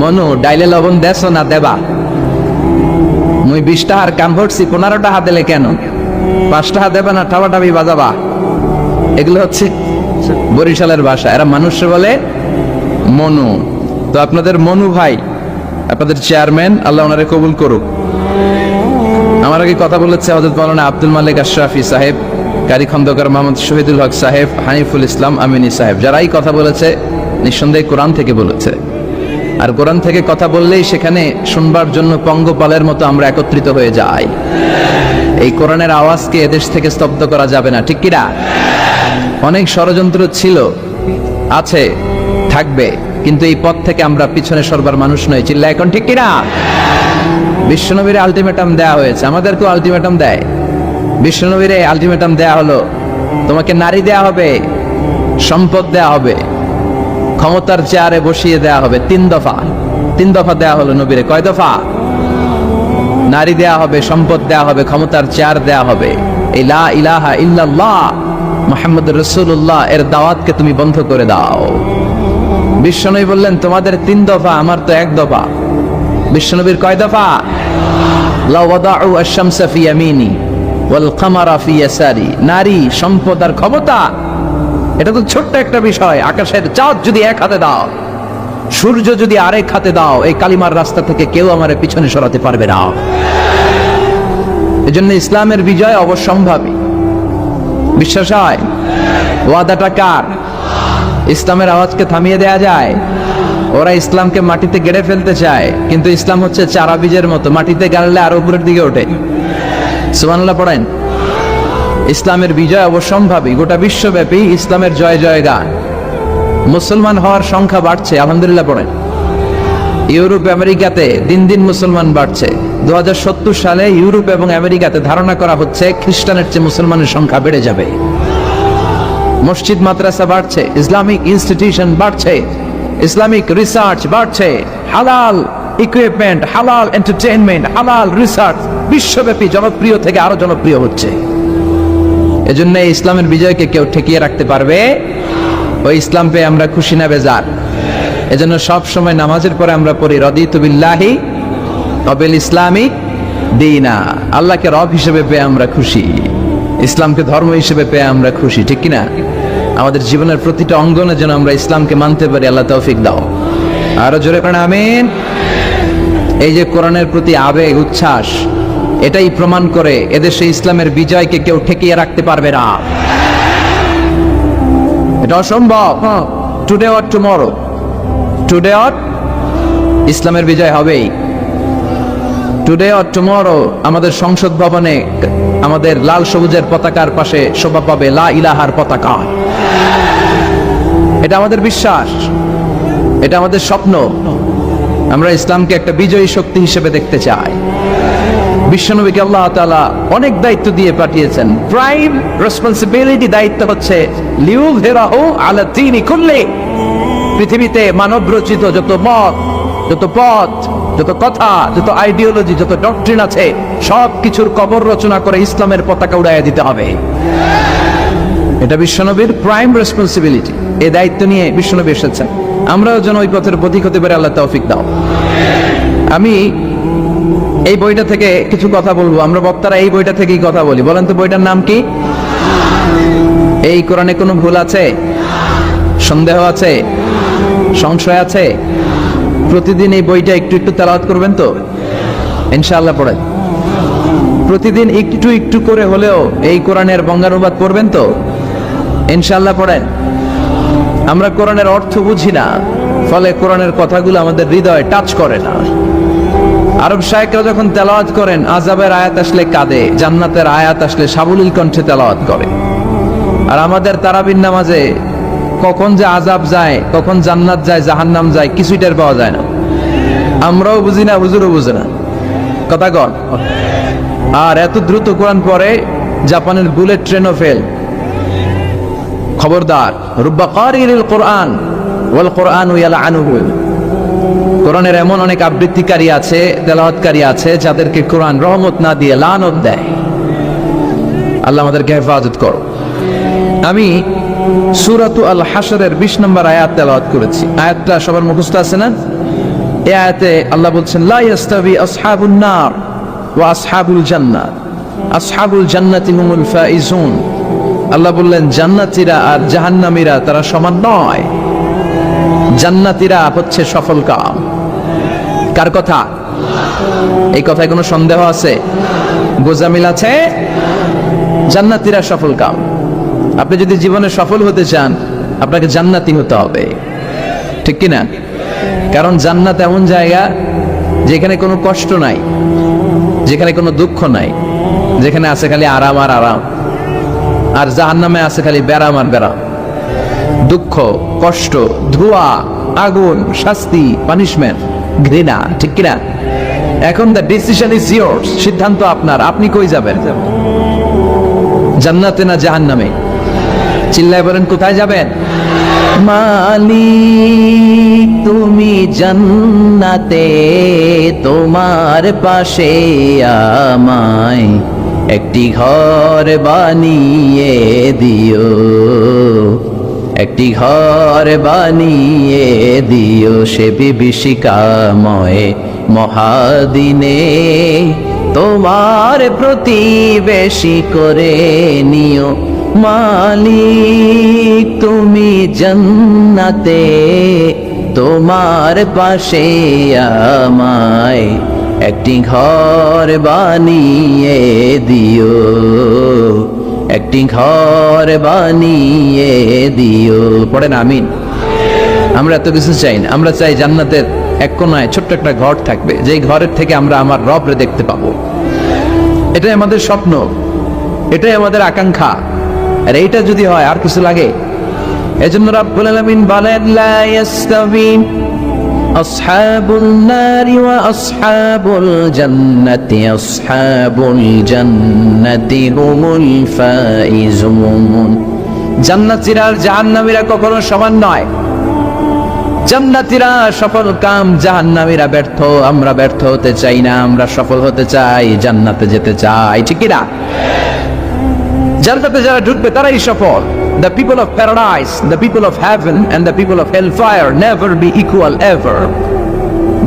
মনু ডাইলে লবণ দেছো না দেবা? মুই 20 টাকার কাম ভরছি, 15 টাকা দিলে কেন? 5 টাকা দেবে না, ঠাবাটাবি বাজাবা। এগুলো হচ্ছে বরিশালের ভাষা। এরা মানুষের বলে মনু। তো আপনাদের মনু ভাই, আপনাদের চেয়ারম্যান, আল্লাহ ওনারে কবুল করুক। আমার আগে কথা বলেছে হযরত মাওলানা আব্দুল মালিক আশরাফি সাহেব, কারি খন্দকার মোহাম্মদ শহীদুল হক সাহেব, হানিফুল ইসলাম আমিনী সাহেব। যারাই কথা বলেছে নিঃসন্দেহে কোরআন থেকে বলেছে। আর কোরআন থেকে কথা বললেই সেখানে শুনবার জন্য পঙ্গপালের মতো আমরা একত্রিত হয়ে যাই। এই কোরআনের আওয়াজকে এদেশ থেকে স্তব্ধ করা যাবে না, ঠিক কিনা? অনেক ষড়যন্ত্র ছিল, আছে, থাকবে, কিন্তু এই পথ থেকে আমরা পিছনে সরবার মানুষ নয়। চিল্লা এখন, ঠিক কিনা? বিশ্বনবীর আলটিমেটাম দেয়া হয়েছে, আমাদেরকেও আলটিমেটাম দেয়। বিশ্বনবীর আলটিমেটাম দেয়া হলো, তোমাকে নারী দেয়া হবে, সম্পদ দেয়া হবে, ক্ষমতার চেয়ারে বসিয়ে দেয়া হবে। 3 দফা, 3 দফা দেয়া হলো নবীরে। কয় দফা? নারী দেয়া হবে, সম্পদ দেয়া হবে, ক্ষমতার চেয়ার দেয়া হবে। এই লা ইলাহা ইল্লাল্লাহ মুহাম্মদ রাসূলুল্লাহ এর দাওয়াতকে তুমি বন্ধ করে দাও। বিশ্বনবী বললেন তোমাদের 3 দফা, আমার তো 1 দফা। বিশ্বনবীর কয় দফা? লাউ ওয়াদাউ আশ-শামসা ফি ইয়ামিনি ওয়াল কামারা ফি ইয়াসারি। নারী, সম্পদ আর ক্ষমতা, এটা তো ছোট্ট একটা বিষয়। আকাশের চাঁদ যদি 1 হাতে দাও, সূর্য যদি আরেক হাতে দাও, এই কালিমার রাস্তা থেকে কেউ আমারে পিছনে সরাতে পারবে না। এজন্য ইসলামের বিজয় অবশ্যম্ভাবী। বিশ্বাস হয়? ওয়াদাটা কার? ইসলামের আওয়াজকে থামিয়ে দেয়া যায়? ওরা ইসলামকে মাটিতে গেড়ে ফেলতে চায়, কিন্তু ইসলাম হচ্ছে চারা বীজের মতো, মাটিতে গাড়লে আরো উপরের দিকে ওঠে। সুবহানাল্লাহ পড়েন। ইসলামের বিজয় অবশ্যম্ভাবী। গোটা বিশ্বব্যাপী ইসলামের জয় জয় গান। মুসলমান হওয়ার সংখ্যা বাড়ছে, আলহামদুলিল্লাহ পড়েন। ইউরোপ আমেরিকাতে দিন দিন মুসলমান বাড়ছে। 2070 সালে ইউরোপ এবং আমেরিকাতে ধারণা করা হচ্ছে খ্রিস্টানের চেয়ে মুসলমানের সংখ্যা বেড়ে যাবে। মসজিদ মাদ্রাসা বাড়ছে, ইসলামিক ইনস্টিটিউশন বাড়ছে, ইসলামিক রিসার্চ বাড়ছে, হালাল ইকুইপমেন্ট, হালাল এন্টারটেইনমেন্ট, হালাল রিসার্চ বিশ্বব্যাপী জনপ্রিয় থেকে আরো জনপ্রিয় হচ্ছে। এজন্য ইসলামের বিজয়কে কেউ ঠেকিয়ে রাখতে পারবে? ওই ইসলাম পেয়ে আমরা খুশি না বেজার? এজন্য সব সময় নামাজের পরে আমরা পড়ি রাদিতু বিল্লাহি ওয়া বিল ইসলামি দীনা। আল্লাহকে রব হিসেবে পেয়ে আমরা খুশি, ইসলামকে ধর্ম হিসেবে পেয়ে আমরা খুশি, ঠিক কি না? আমাদের জীবনের প্রতিটা অঙ্গনে যেন আমরা ইসলামকে মানতে পারি, আল্লাহ তৌফিক দাও। আরো জোরে পড়েন আমিন। এই যে কোরআনের প্রতি আবেগ, উচ্ছ্বাস, এটাই প্রমাণ করে এদেশে ইসলামের বিজয়কে কেউ ঠেকিয়ে রাখতে পারবে না। এটা অসম্ভব। Today or tomorrow, today or ইসলামের বিজয় হবেই। টুডে অর টুমরো আমাদের সংসদ ভবনে আমাদের লাল সবুজের পতাকার পাশে শোভা পাবে লা ইলাহার পতাকা। এটা আমাদের বিশ্বাস, এটা আমাদের স্বপ্ন। আমরা ইসলামকে একটা বিজয়ী শক্তি হিসেবে দেখতে চাই। বিশ্বনবীকে আল্লাহ তাআলা অনেক দায়িত্ব দিয়ে পাঠিয়েছেন। প্রাইম রেসপন্সিবিলিটি, দায়িত্ব হচ্ছে লিউযহিরাহু আলা দীনি কুল্লি। পৃথিবীতে মানব রচিত যত মত, যত পথ, যত কথা, যত আইডিওলজি, যত ডক্ট্রিন আছে, সব কিছুর কবর রচনা করে ইসলামের পতাকা উড়াইয়া দিতে হবে। এটা বিশ্বনবীর প্রাইম রেসপন্সিবিলিটি। এই দায়িত্ব নিয়ে বিশ্বনবী এসেছেন। আমরাও যেন ওই পথের পথিক হতে পারি, আল্লাহ তৌফিক দাও। আমি এই বইটা থেকে কিছু কথা বলবো। আমরা বক্তারা এই বইটা থেকেই কথা বলি। বলেন তো বইটার নাম কি? এই কোরআনে কোনো ভুল আছে? সন্দেহ আছে? সংশয় আছে? প্রতিদিন এই বইটা একটু একটু তেলাওয়াত করবেন তো ইনশাআল্লাহ? পড়েন প্রতিদিন একটু একটু করে হলেও এই কোরআনের বঙ্গানুবাদ পড়বেন তো ইনশাআল্লাহ? পড়েন। আমরা কোরআনের অর্থ বুঝি না, ফলে কোরআনের কথাগুলো আমাদের হৃদয়ে টাচ করে না। আরব শায়েখরা যখন তেলাওয়াত করেন, আযাবের আয়াত আসলে কাঁদে, জান্নাতের আয়াত আসলে সাবলীল কণ্ঠে তেলাওয়াত করে। আর আমাদের তারাবির নামাজে কখন যে আযাব যায়, কখন জান্নাত যায়, জাহান্নাম যায়, কিছুই টের পাওয়া যায় না। আমরাও বুঝি না, হুজুরও বুঝে না। কথা কন। আর এত দ্রুত কোরআন পড়ে, জাপানের বুলেট ট্রেনও ফেল। খবরদার, রুব্বা কারিল কোরআন ওয়াল কোরআনু ইয়ালআনুহু। কোরআনের এমন অনেক আবৃত্তিকারী আছে, তেলাওয়াতকারী আছে, যাদেরকে কোরআন রহমত না দিয়ে লানত দেয়। আল্লাহ আমাদেরকে হেফাজত করো। আমি সূরাতু আল হাশরের 20 নম্বর আয়াত তেলাওয়াত করেছি। আয়াতটা সবার মুখস্থ আছে না? এই আয়াতে আল্লাহ বলছেন, লা ইয়াস্তাবি আসহাবুন নার ওয়া আসহাবুল জান্নাহ, আসহাবুল জান্নাতি হুমুল ফাইজুন। আল্লাহ বললেন জান্নাতীরা আর জাহান্নামীরা তারা সমান নয়। জান্নাতীরা হচ্ছে সফল কাম। কার কথা? এই কথায় কোনো সন্দেহ আছে? গোজামিল আছে? জান্নাতীরা সফল কাম। আপনি যদি জীবনে সফল হতে চান, আপনাকে জান্নাতি হতে হবে, ঠিক কিনা? কারণ জান্নাত এমন জায়গা যেখানে কোনো কষ্ট নাই, যেখানে কোনো দুঃখ নাই, যেখানে আছে খালি আরাম আর আরাম। আর জাহান্নামে আছে খালি ব্যারাম আর ব্যারাম, দুঃখ, কষ্ট, ধোঁয়া, আগুন, শাস্তি, পানিশমেন্ট, ঘৃণা, ঠিক কিনা? এখন দ্য ডিসিশন ইজ ইয়োরস, সিদ্ধান্ত আপনার। আপনি কই যাবেন? জান্নাতে না জাহান্নামে? চিল্লায় বলেন কোথায় যাবেন? মালিক তুমি জান্নাতে, তোমার পাশে আমায় একটি ঘর বানিয়ে দিও, একটি ঘর বানিয়ে দিও সে বিভীষিকাময় মহাদিনে, তোমার প্রতিবেশী করে নিও মালিক তুমি জান্নাতে, তোমার পাশে আমায় একটি ঘর বানিয়ে দিও, একটি ঘর বানিয়ে দিও। পড়েন আমিন। আমরা এত কিছু চাই না, আমরা চাই জান্নাতের এক কোনায় ছোট্ট একটা ঘর থাকবে, যেই ঘরের থেকে আমরা আমার রবরে দেখতে পাবো। এটাই আমাদের স্বপ্ন, এটাই আমাদের আকাঙ্ক্ষা। আর এইটা যদি হয় আর কিছু লাগে? এজন্য রাব্বুল আলামিন বলেন লা ইয়াস্তাবি আসহাবুন নারি ওয়া আসহাবুল জান্নাতি, আসহাবুল জান্নাতি হুমুল ফাইজুন। জান্নাতীরা আর জাহান্নামীরা কখনো সমান নয়। জান্নাতীরা সফল কাম, জাহান্নামীরা ব্যর্থ। আমরা ব্যর্থ হতে চাই না, আমরা সফল হতে চাই, জান্নাতে যেতে চাই, ঠিক কি না? জান্নাতে যারা ঢুকবে তারাই সফল। The people of paradise, the people of heaven and the people of hellfire never be equal ever.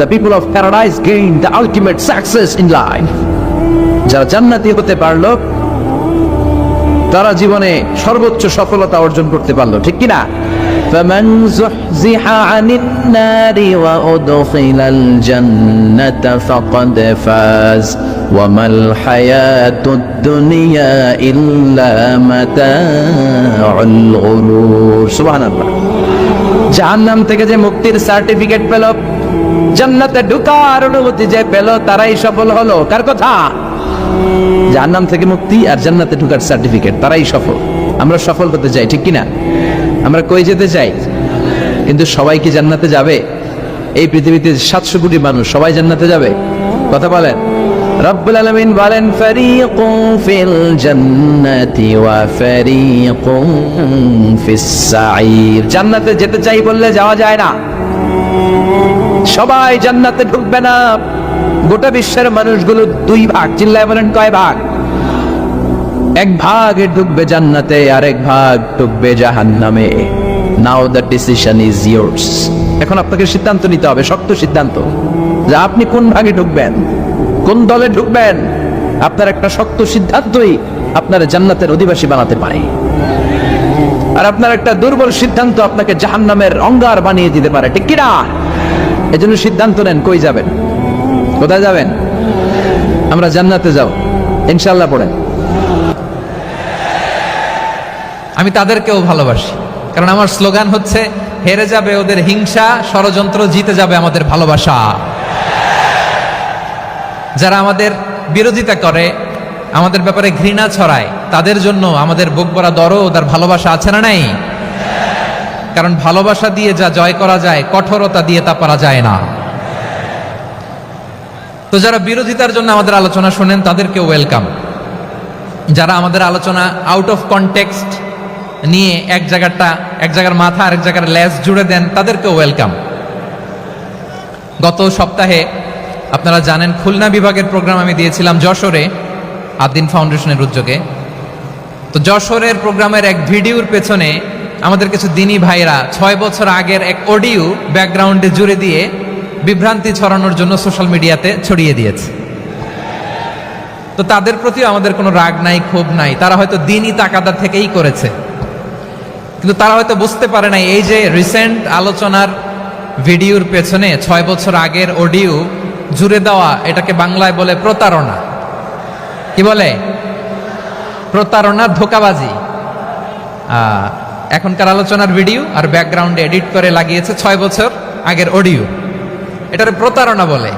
The people of paradise gain the ultimate success in life. যারা জান্নাতি হতে পারলো তারা জীবনে সর্বোচ্চ সফলতা অর্জন করতে পারলো, ঠিক কি না? فمن زحزح عن النار وأدخل الجنة فقد فاز وما الحياة الدنيا إلا متاع الغرور. সুবহান আল্লাহ। জাহান্নাম থেকে যে মুক্তির সার্টিফিকেট পেল, জান্নাতে ঢোকার অনুমতি যে পেল, তারাই সফল হলো। কার কথা? জাহান্নাম থেকে মুক্তি আর জান্নাতে ঢোকার সার্টিফিকেট, তারাই সফল। আমরা সফল হতে চাই, ঠিক কিনা? আমরা কই যেতে চাই, কিন্তু সবাই কি জান্নাতে যাবে? এই পৃথিবীতে 700 কোটি মানুষ, সবাই জান্নাতে যাবে? কথা বলেন। রব্বুল আলামিন বলেন ফারিকুন ফিল জান্নাতি ওয়া ফারিকুন ফিস সাঈর। জান্নাতে যেতে চাই বললে যাওয়া যায় না। সবাই জান্নাতে ঢুকবে না। গোটা বিশ্বের মানুষগুলো 2 ভাগ, চিল্লায় বলেন কয় ভাগ? 1 ভাগ ঢুকবে জান্নাতে, আর 1 ভাগ ঢুকবে জাহান্নামে। নাও দ্য ডিসিশন ইজ ইয়ার্স। এখন আপনাকে সিদ্ধান্ত নিতে হবে, শক্ত সিদ্ধান্ত, যে আপনি কোন ভাগে ঢুকবেন, কোন দলে ঢুকবেন। আপনার একটা শক্ত সিদ্ধান্তই আপনার জান্নাতের অধিবাসী বানাতে পারে, আর আপনার একটা দুর্বল সিদ্ধান্ত আপনাকে জাহান্নামের অঙ্গার বানিয়ে দিতে পারে, ঠিক কি না? এজন্য সিদ্ধান্ত নেন, কই যাবেন, কোথায় যাবেন? আমরা জান্নাতে যাও ইনশাআল্লাহ। পড়েন আমি তাদেরকেও ভালোবাসি, কারণ আমার স্লোগান হচ্ছে হেরে যাবে ওদের হিংসা, ষড়যন্ত্র, জিতে যাবে আমাদের ভালোবাসা। যারা আমাদের বিরোধিতা করে, আমাদের ব্যাপারে ঘৃণা ছড়ায়, তাদের জন্য আমাদের বুক ভরা দরদ আর ভালোবাসা আছে না নাই? কারণ ভালোবাসা দিয়ে যা জয় করা যায়, কঠোরতা দিয়ে তা পারা যায় না। তো যারা বিরোধিতার জন্য আমাদের আলোচনা শোনেন তাদেরকে ওয়েলকাম। যারা আমাদের আলোচনা আউট অফ কনটেক্সট নিয়ে এক জায়গার মাথা আর এক জায়গার লেজ জুড়ে দেন, তাদেরকে ওয়েলকাম। গত সপ্তাহে আপনারা জানেন খুলনা বিভাগের প্রোগ্রাম আমি দিয়েছিলাম যশোরে, আদ্দিন ফাউন্ডেশনের উদ্যোগে। তো যশোরের প্রোগ্রামের এক ভিডিওর পেছনে আমাদের কিছু দিনী ভাইরা 6 বছর আগের এক অডিও ব্যাকগ্রাউন্ডে জুড়ে দিয়ে বিভ্রান্তি ছড়ানোর জন্য সোশ্যাল মিডিয়াতে ছড়িয়ে দিয়েছে। তো তাদের প্রতিও আমাদের কোনো রাগ নাই, ক্ষোভ নাই। তারা হয়তো দিনই তাকাদা থেকেই করেছে, কিন্তু তারা হয়তো বুঝতে পারে নাই এই যে রিসেন্ট আলোচনার ভিডিওর পেছনে 6 বছর আগের অডিও জুড়ে দেওয়া, এটাকে বাংলায় বলে প্রতারণা। কি বলে? প্রতারণা, ধোঁকাবাজি। এখনকার আলোচনার ভিডিও আর ব্যাকগ্রাউন্ডে এডিট করে লাগিয়েছে 6 বছর আগের অডিও। এটারে প্রতারণা বলে,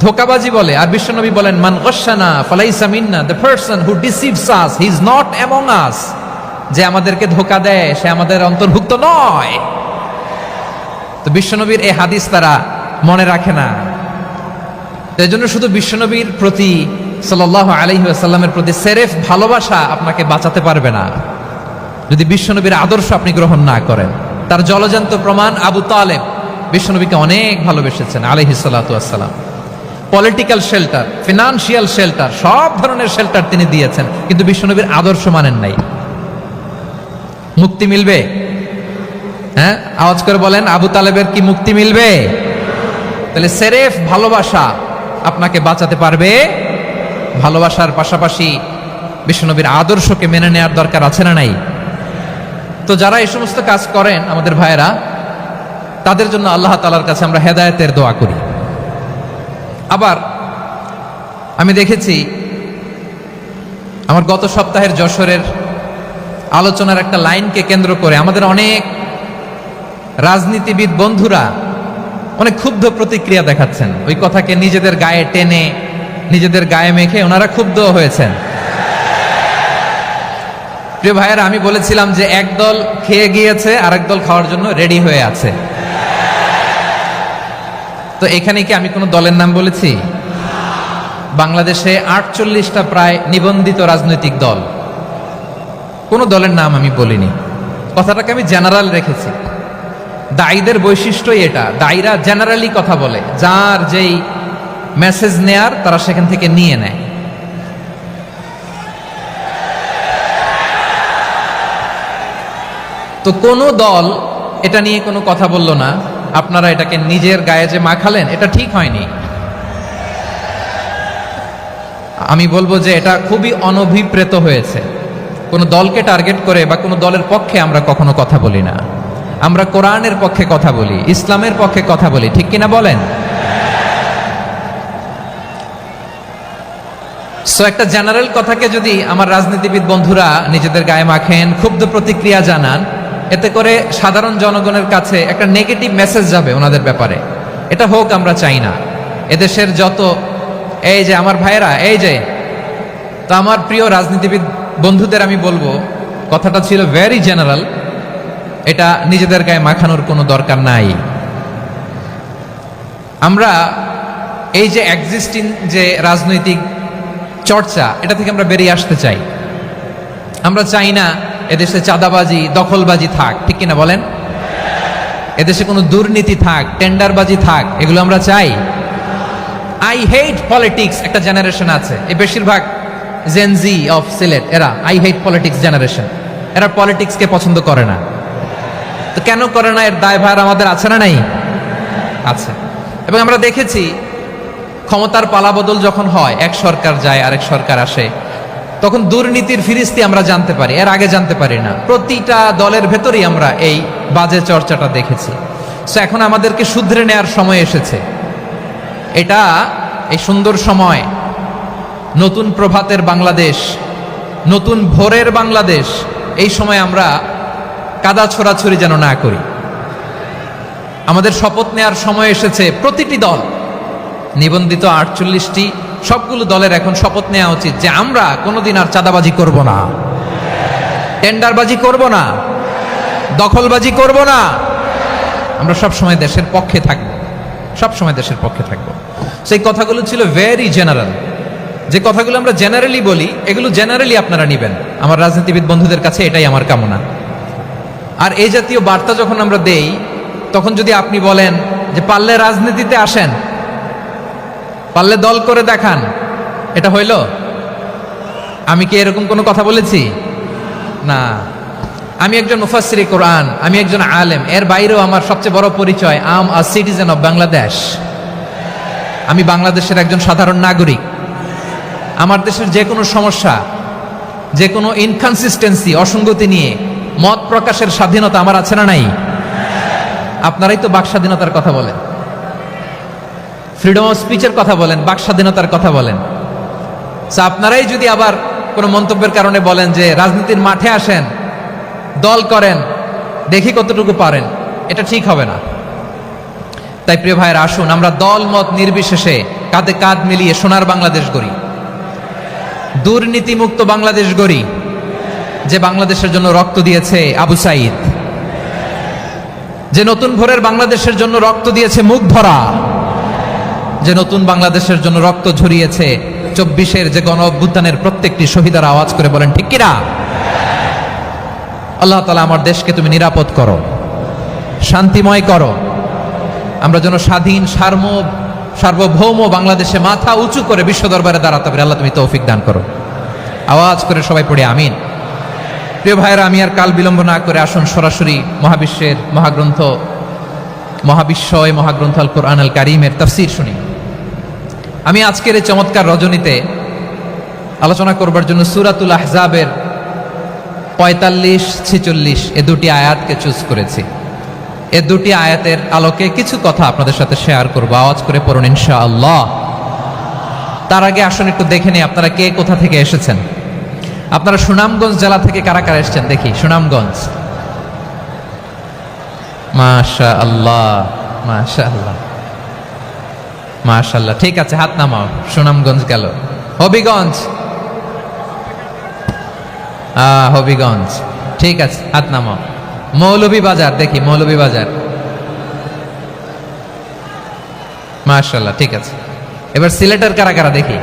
ধোঁকাবাজি বলে। আর বিশ্বনবী বলেন মান গাশশানা ফালাইসা মিন্না, the person who deceives us he is not among us. যে আমাদেরকে ধোঁকা দেয় সে আমাদের অন্তর্ভুক্ত নয়। তো বিশ্বনবীর এই হাদিস তারা মনে রাখে না। এই জন্য শুধু বিশ্বনবীর প্রতি সাল্লাল্লাহু আলাইহি ওয়াসাল্লামের প্রতি সেরেফ ভালোবাসা আপনাকে বাঁচাতে পারবে না যদি বিশ্বনবীর আদর্শ আপনি গ্রহণ না করেন। তার জলজান্ত প্রমাণ আবু তালেব বিশ্বনবীকে অনেক ভালোবেসেছেন আলাইহিস সালাতু ওয়াস সালাম। পলিটিক্যাল শেল্টার, ফিনান্সিয়াল শেল্টার, সব ধরনের শেল্টার তিনি দিয়েছেন, কিন্তু বিশ্বনবীর আদর্শ মানেন নাই। মুক্তি মিলবে? হ্যাঁ, আওয়াজ করে বলেন, আবু তালেবের কি মুক্তি মিলবে? তাহলে সেরেফ ভালোবাসা আপনাকে বাঁচাতে পারবে? ভালোবাসার পাশাপাশি বিশ্বনবীর আদর্শকে মেনে নেওয়ার দরকার আছে না নাই? তো যারা এই সমস্ত কাজ করেন আমাদের ভাইয়েরা, তাদের জন্য আল্লাহ তাআলার কাছে আমরা হেদায়েতের দোয়া করি। আবার আমি দেখেছি আমার গত সপ্তাহের যশোরের আলোচনার একটা লাইনকে কেন্দ্র করে আমাদের অনেক রাজনীতিবিদ বন্ধুরা অনেক ক্ষুব্ধ প্রতিক্রিয়া দেখাচ্ছেন। ওই কথাকে নিজেদের গায়ে টেনে, নিজেদের গায়ে মেখে ওনারা ক্ষুব্ধ হয়েছেন। প্রিয় ভাইয়েরা, আমি বলেছিলাম যে একদল খেয়ে গিয়েছে, আরেক দল খাওয়ার জন্য রেডি হয়ে আছে। তো এখানে কি আমি কোনো দলের নাম বলেছি? বাংলাদেশে 48টা প্রায় নিবন্ধিত রাজনৈতিক দল, কোনো দলের নাম আমি বলিনি। কথাটাকে আমি জেনারেল রেখেছি। দায়ীদের বৈশিষ্ট্যই এটা, দায়ীরা জেনারেলি কথা বলে, যার যেই মেসেজ নেয়ার তারা সেখান থেকে নিয়ে নেয়। তো কোনো দল এটা নিয়ে কোনো কথা বলল না, আপনারা এটাকে নিজের গায়ে যে মাখালেন, এটা ঠিক হয়নি। আমি বলবো যে এটা খুবই অনভিপ্রেত হয়েছে। কোনো দলকে টার্গেট করে বা কোনো দলের পক্ষে আমরা কখনো কথা বলি না। আমরা কোরআনের পক্ষে কথা বলি, ইসলামের পক্ষে কথা বলি, ঠিক কিনা বলেন? সো একটা জেনারেল কথাকে যদি আমার রাজনীতিবিদ বন্ধুরা নিজেদের গায়ে মাখেন, ক্ষুব্ধ প্রতিক্রিয়া জানান, এতে করে সাধারণ জনগণের কাছে একটা নেগেটিভ মেসেজ যাবে ওনাদের ব্যাপারে। এটা হোক আমরা চাই না। এদেশের যত এই যে আমার ভাইয়েরা, এই যে, তো আমার প্রিয় রাজনীতিবিদ বন্ধুদের আমি বলবো, কথাটা ছিল ভেরি জেনারেল, এটা নিজেদের গায়ে মাখানোর কোনো দরকার নাই। আমরা এই যে এক্সিস্টিং যে রাজনৈতিক চর্চা, এটা থেকে আমরা বেরিয়ে আসতে চাই। আমরা চাই না এদেশে চাঁদাবাজি, দখলবাজি থাক, ঠিক কিনা বলেন? এদেশে কোনো দুর্নীতি থাক, টেন্ডারবাজি থাক, এগুলো আমরা চাই। আই হেট পলিটিক্স একটা জেনারেশন আছে, এই বেশিরভাগ জেনজি অফ সিলেট, এরা আই হেট পলিটিক্স জেনারেশন। এরা পলিটিক্সকে পছন্দ করে না। তো কেন করে না, এর দায়ভার আমাদের আছে না নাই? আছে। এবং আমরা দেখেছি ক্ষমতার পালাবদল যখন হয়, এক সরকার যায় আরেক সরকার আসে, তখন দুর্নীতির ফিরিস্তি আমরা জানতে পারি, এর আগে জানতে পারি না। প্রতিটা দলের ভেতরেই আমরা এই বাজে চর্চাটা দেখেছি। সো এখন আমাদেরকে শুধরে নেওয়ার সময় এসেছে। এটা এই সুন্দর সময়, নতুন প্রভাতের বাংলাদেশ, নতুন ভোরের বাংলাদেশ, এই সময় আমরা কাদা ছোড়াছুড়ি যেন না করি। আমাদের শপথ নেওয়ার সময় এসেছে। প্রতিটি দল, নিবন্ধিত 48টি, সবগুলো দলের এখন শপথ নেওয়া উচিত যে আমরা কোনোদিন আর চাঁদাবাজি করব না, টেন্ডারবাজি করব না, দখলবাজি করব না। আমরা সবসময় দেশের পক্ষে থাকব, সবসময় দেশের পক্ষে থাকব। সেই কথাগুলো ছিল ভেরি জেনারেল। যে কথাগুলো আমরা জেনারেলি বলি, এগুলো জেনারেলি আপনারা নিবেন। আমার রাজনীতিবিদ বন্ধুদের কাছে এটাই আমার কামনা। আর এই জাতীয় বার্তা যখন আমরা দেই, তখন যদি আপনি বলেন যে পারলে রাজনীতিতে আসেন, পারলে দল করে দেখান, এটা হইল? আমি কি এরকম কোনো কথা বলেছি? না। আমি একজন মুফাসসিরে কোরআন, আমি একজন আলেম, এর বাইরেও আমার সবচেয়ে বড় পরিচয় আম আ সিটিজেন অফ বাংলাদেশ। আমি বাংলাদেশের একজন সাধারণ নাগরিক। আমার দেশের যে কোনো সমস্যা, যে কোনো ইনকনসিস্টেন্সি, অসঙ্গতি নিয়ে মত প্রকাশের স্বাধীনতা আমার আছে না নাই? আপনারাই তো বাক স্বাধীনতার কথা বলেন, ফ্রিডম অফ স্পিচের কথা বলেন, বাক স্বাধীনতার কথা বলেন। আপনারাই যদি আবার কোনো মন্তব্যের কারণে বলেন যে রাজনীতির মাঠে আসেন, দল করেন, দেখি কতটুকু পারেন, এটা ঠিক হবে না। তাই প্রিয় ভাইয়েরা, আসুন আমরা দল মত নির্বিশেষে কাঁধে কাঁধ মিলিয়ে সোনার বাংলাদেশ গড়ি, দুর্নীতিমুক্ত বাংলাদেশ গড়ি, যে বাংলাদেশের জন্য রক্ত দিয়েছে আবু সাইদ, যে নতুন ভোরের বাংলাদেশের জন্য রক্ত দিয়েছে মুখ ভরা, যে নতুন বাংলাদেশের জন্য রক্ত ঝরিয়েছে 24-এর যে গণ অভ্যুত্থানের প্রত্যেকটি শহীদের। আওয়াজ করে বলেন ঠিক কিনা? আল্লাহ তাআলা আমার দেশকে তুমি নিরাপদ করো, শান্তিময় করো। আমরা যেন স্বাধীন, সার্বভৌম বাংলাদেশে মাথা উঁচু করে বিশ্ব দরবারে দাঁড়াতে পারে। আল্লাহ তুমি তৌফিক দান করো। আওয়াজ করে সবাই পড়ে আমিন। প্রিয় ভাইয়েরা, আমি আর কাল বিলম্ব না করে আসুন সরাসরি মহাবিশ্বের মহাগ্রন্থ মহাগ্রন্থ আল কোরআন আল কারীমের তাফসীর শুনি। আমি আজকের এই চমৎকার রজনীতে আলোচনা করবার জন্য সূরাতুল আহজাবের 45-46 এ দুটি আয়াতকে চুজ করেছি। এ দুটি আয়াতের আলোকে কিছু কথা আপনাদের সাথে শেয়ার করব। আওয়াজ করে পড়ুন ইনশাআল্লাহ। তার আগে আসুন একটু দেখে নিই আপনারা কে কোথা থেকে এসেছেন। আপনারা সুনামগঞ্জ জেলা থেকে কারা কারা এসেছেন দেখি। সুনামগঞ্জ, মাশাআল্লাহ মাশাআল্লাহ মাশাআল্লাহ, ঠিক আছে, হাত নামাও। সুনামগঞ্জ গেল। হবিগঞ্জ, হবিগঞ্জ, ঠিক আছে, হাত নামাও। মৌলভীবাজার দেখি, মৌলভীবাজার, মাশাআল্লাহ, ঠিক আছে। এবার সিলেটের কারা কারা দেখি।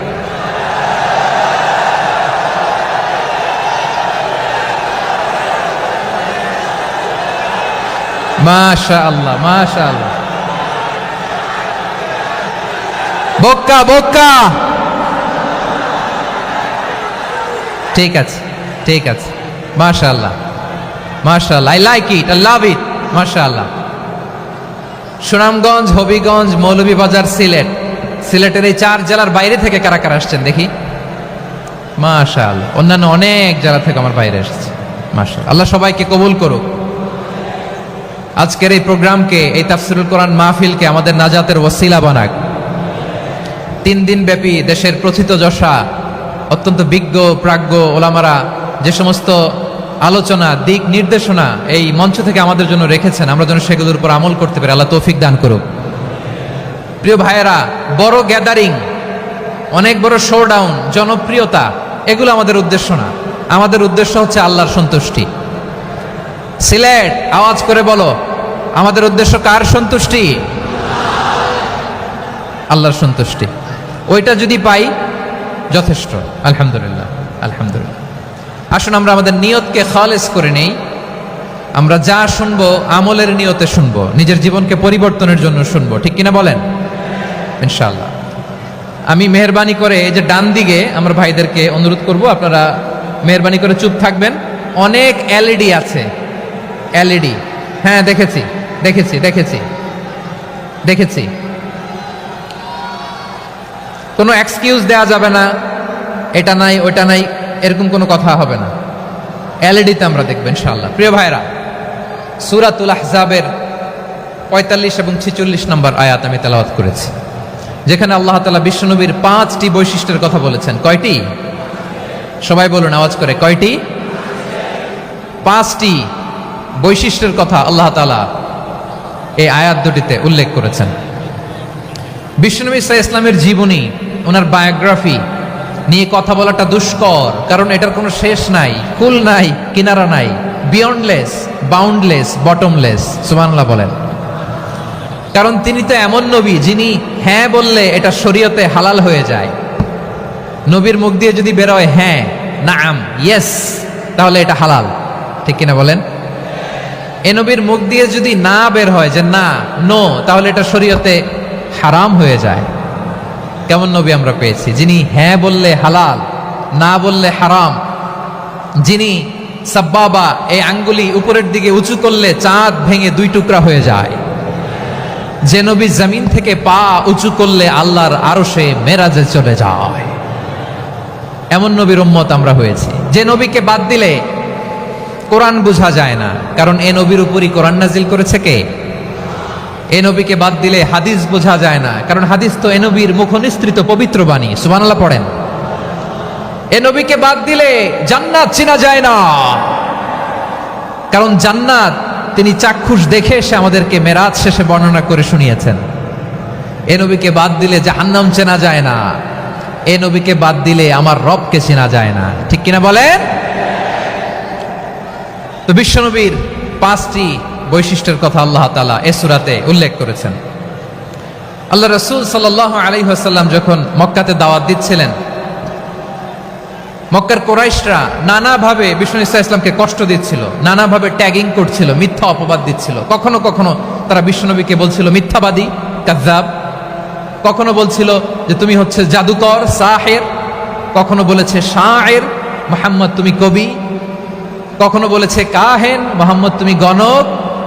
মাশাআল্লাহ মাশাআল্লাহ। বক্কা বক্কা, ঠিক আছে ঠিক আছে, মাশাআল্লাহ মাশাআল্লাহ, I like it, I love it, মাশাআল্লাহ। সুনামগঞ্জ, হবিগঞ্জ, মৌলভীবাজার, সিলেট। সিলেটের এই 4 জেলার বাইরে থেকে কারা কারা আসছেন দেখি। মাশাআল্লাহ, অন্যান্য অনেক জেলা থেকে আমার বাইরে এসেছে, মাশাআল্লাহ। আল্লাহ সবাইকে কবুল করুক। আজকের এই প্রোগ্রামকে, এই তাফসীরুল কোরআন মাহফিলকে আমাদের নাজাতের ওসিলা বানাক। 3 দিন ব্যাপী দেশের প্রথিতযশা অত্যন্ত বিজ্ঞ প্রাজ্ঞ ওলামারা যে সমস্ত আলোচনা, দিক নির্দেশনা এই মঞ্চ থেকে আমাদের জন্য রেখেছেন, আমরা যেন সেগুলোর উপর আমল করতে পারি। আল্লাহ তৌফিক দান করুক। প্রিয় ভাইয়েরা, বড় গ্যাদারিং, অনেক বড় শোডাউন, জনপ্রিয়তা, এগুলো আমাদের উদ্দেশ্য না। আমাদের উদ্দেশ্য হচ্ছে আল্লাহর সন্তুষ্টি। সিলেট, আওয়াজ করে বলো, আমাদের উদ্দেশ্য কার সন্তুষ্টি? আল্লাহর সন্তুষ্টি। ওইটা যদি পাই যথেষ্ট, আলহামদুলিল্লাহ আলহামদুলিল্লাহ। আসুন আমরা আমাদের নিয়তকে খালেস করে নেই। আমরা যা শুনবো আমলের নিয়তে শুনবো, নিজের জীবনকে পরিবর্তনের জন্য শুনবো, ঠিক কিনা বলেন? ইনশাআল্লাহ। আমি মেহরবানি করে এই যে ডান দিকে আমার ভাইদেরকে অনুরোধ করব, আপনারা মেহরবানি করে চুপ থাকবেন। অনেক এলইডি আছে, এলইডি, হ্যাঁ দেখেছি দেখেছি দেখেছি দেখেছি। কোনো এক্সকিউজ দেয়া যাবে না, এটা নাই ওটা নাই, এরকম কোনো কথা হবে না। এলইডিতে আমরা দেখব ইনশাআল্লাহ। প্রিয় ভাইরা, সূরাতুল আহজাবের 45 এবং 46 নম্বর আয়াত আমি তেলাওয়াত করেছি, যেখানে আল্লাহ তাআলা বিশ্বনবীর 5টি বৈশিষ্ট্যের কথা বলেছেন। কয়টি? সবাই বলুন আওয়াজ করে, কয়টি? 5টি বৈশিষ্ট্যের কথা আল্লাহ তাআলা এই আয়াত দুটিতে উল্লেখ করেছেন। বিশ্বনবী সাল্লাল্লাহু আলাইহি ইসলামের জীবনী, ওনার বায়োগ্রাফি নিয়ে কথা বলাটা দুষ্কর, কারণ এটার কোনো শেষ নাই, কুল নাই, কিনারা নাই, বিয়ন্ডলেস, বাউন্ডলেস, বটমলেস। সুবহানাল্লাহ বলেন। কারণ তিনি তো এমন নবী যিনি হ্যাঁ বললে এটা শরীয়তে হালাল হয়ে যায়। নবীর মুখ দিয়ে যদি বেরোয় হ্যাঁ, নাম, ইয়েস, তাহলে এটা হালাল, ঠিক কিনা বলেন? এ নবীর মুখ দিয়ে যদি না বের হয় যে না, নো, তাহলে এটা শরীয়তে হারাম হয়ে যায়। কেমন নবী আমরা পেয়েছি, যিনি হ্যাঁ বললে হালাল, না বললে হারাম, যিনি সাব্বাবা, এই আঙ্গুলি উপরের দিকে উঁচু করলে চাঁদ ভেঙে 2 টুকরা হয়ে যায়, যে নবী জমিন থেকে পা উঁচু করলে আল্লাহর আরশে মেরাজে চলে যায়, এমন নবীর উম্মত আমরা হয়েছি। যে নবীকে বাদ দিলে কোরআন বোঝা যায় না, কারণ এ নবীর উপরই কোরআন নাজিল করেছে কে? এ নবীকে বাদ দিলে হাদিস বোঝা যায় না, কারণ হাদিস তো এ নবীর মুখনিসৃত পবিত্র বাণী। সুবহানাল্লাহ পড়েন। এ নবীকে বাদ দিলে জান্নাত চেনা যায় না, কারণ জান্নাত তিনি চাক্ষুষ দেখে এসে আমাদেরকে মেরাজ শেষে বর্ণনা করে শুনিয়েছেন। এ নবীকে বাদ দিলে জাহান্নাম চেনা যায় না, এ নবীকে বাদ দিলে আমার রবকে চেনা যায় না, ঠিক কিনা বলেন? তো বিশ্বনবীর 5টি বৈশিষ্ট্যের কথা আল্লাহ তাআলা এই সূরাতে উল্লেখ করেছেন। আল্লাহ রাসূল সাল্লাল্লাহু আলাইহি ওয়াসাল্লাম যখন মক্কাতে দাওয়াত দিচ্ছিলেন, মক্কার কুরাইশরা নানাভাবে বিষ্ণু ইসা ইসলামকে কষ্ট দিচ্ছিল, নানাভাবে ট্যাগিং করছিল, মিথ্যা অপবাদ দিচ্ছিল। কখনো কখনো তারা বিশ্বনবীকে বলছিল মিথ্যাবাদী, কাযযাব। কখনো বলছিল যে তুমি হচ্ছে জাদুকর সাহের, কখনো বলেছে শায়ের, মোহাম্মদ তুমি কবি, কখনো বলেছে কাহেন, মোহাম্মদ তুমি গণক,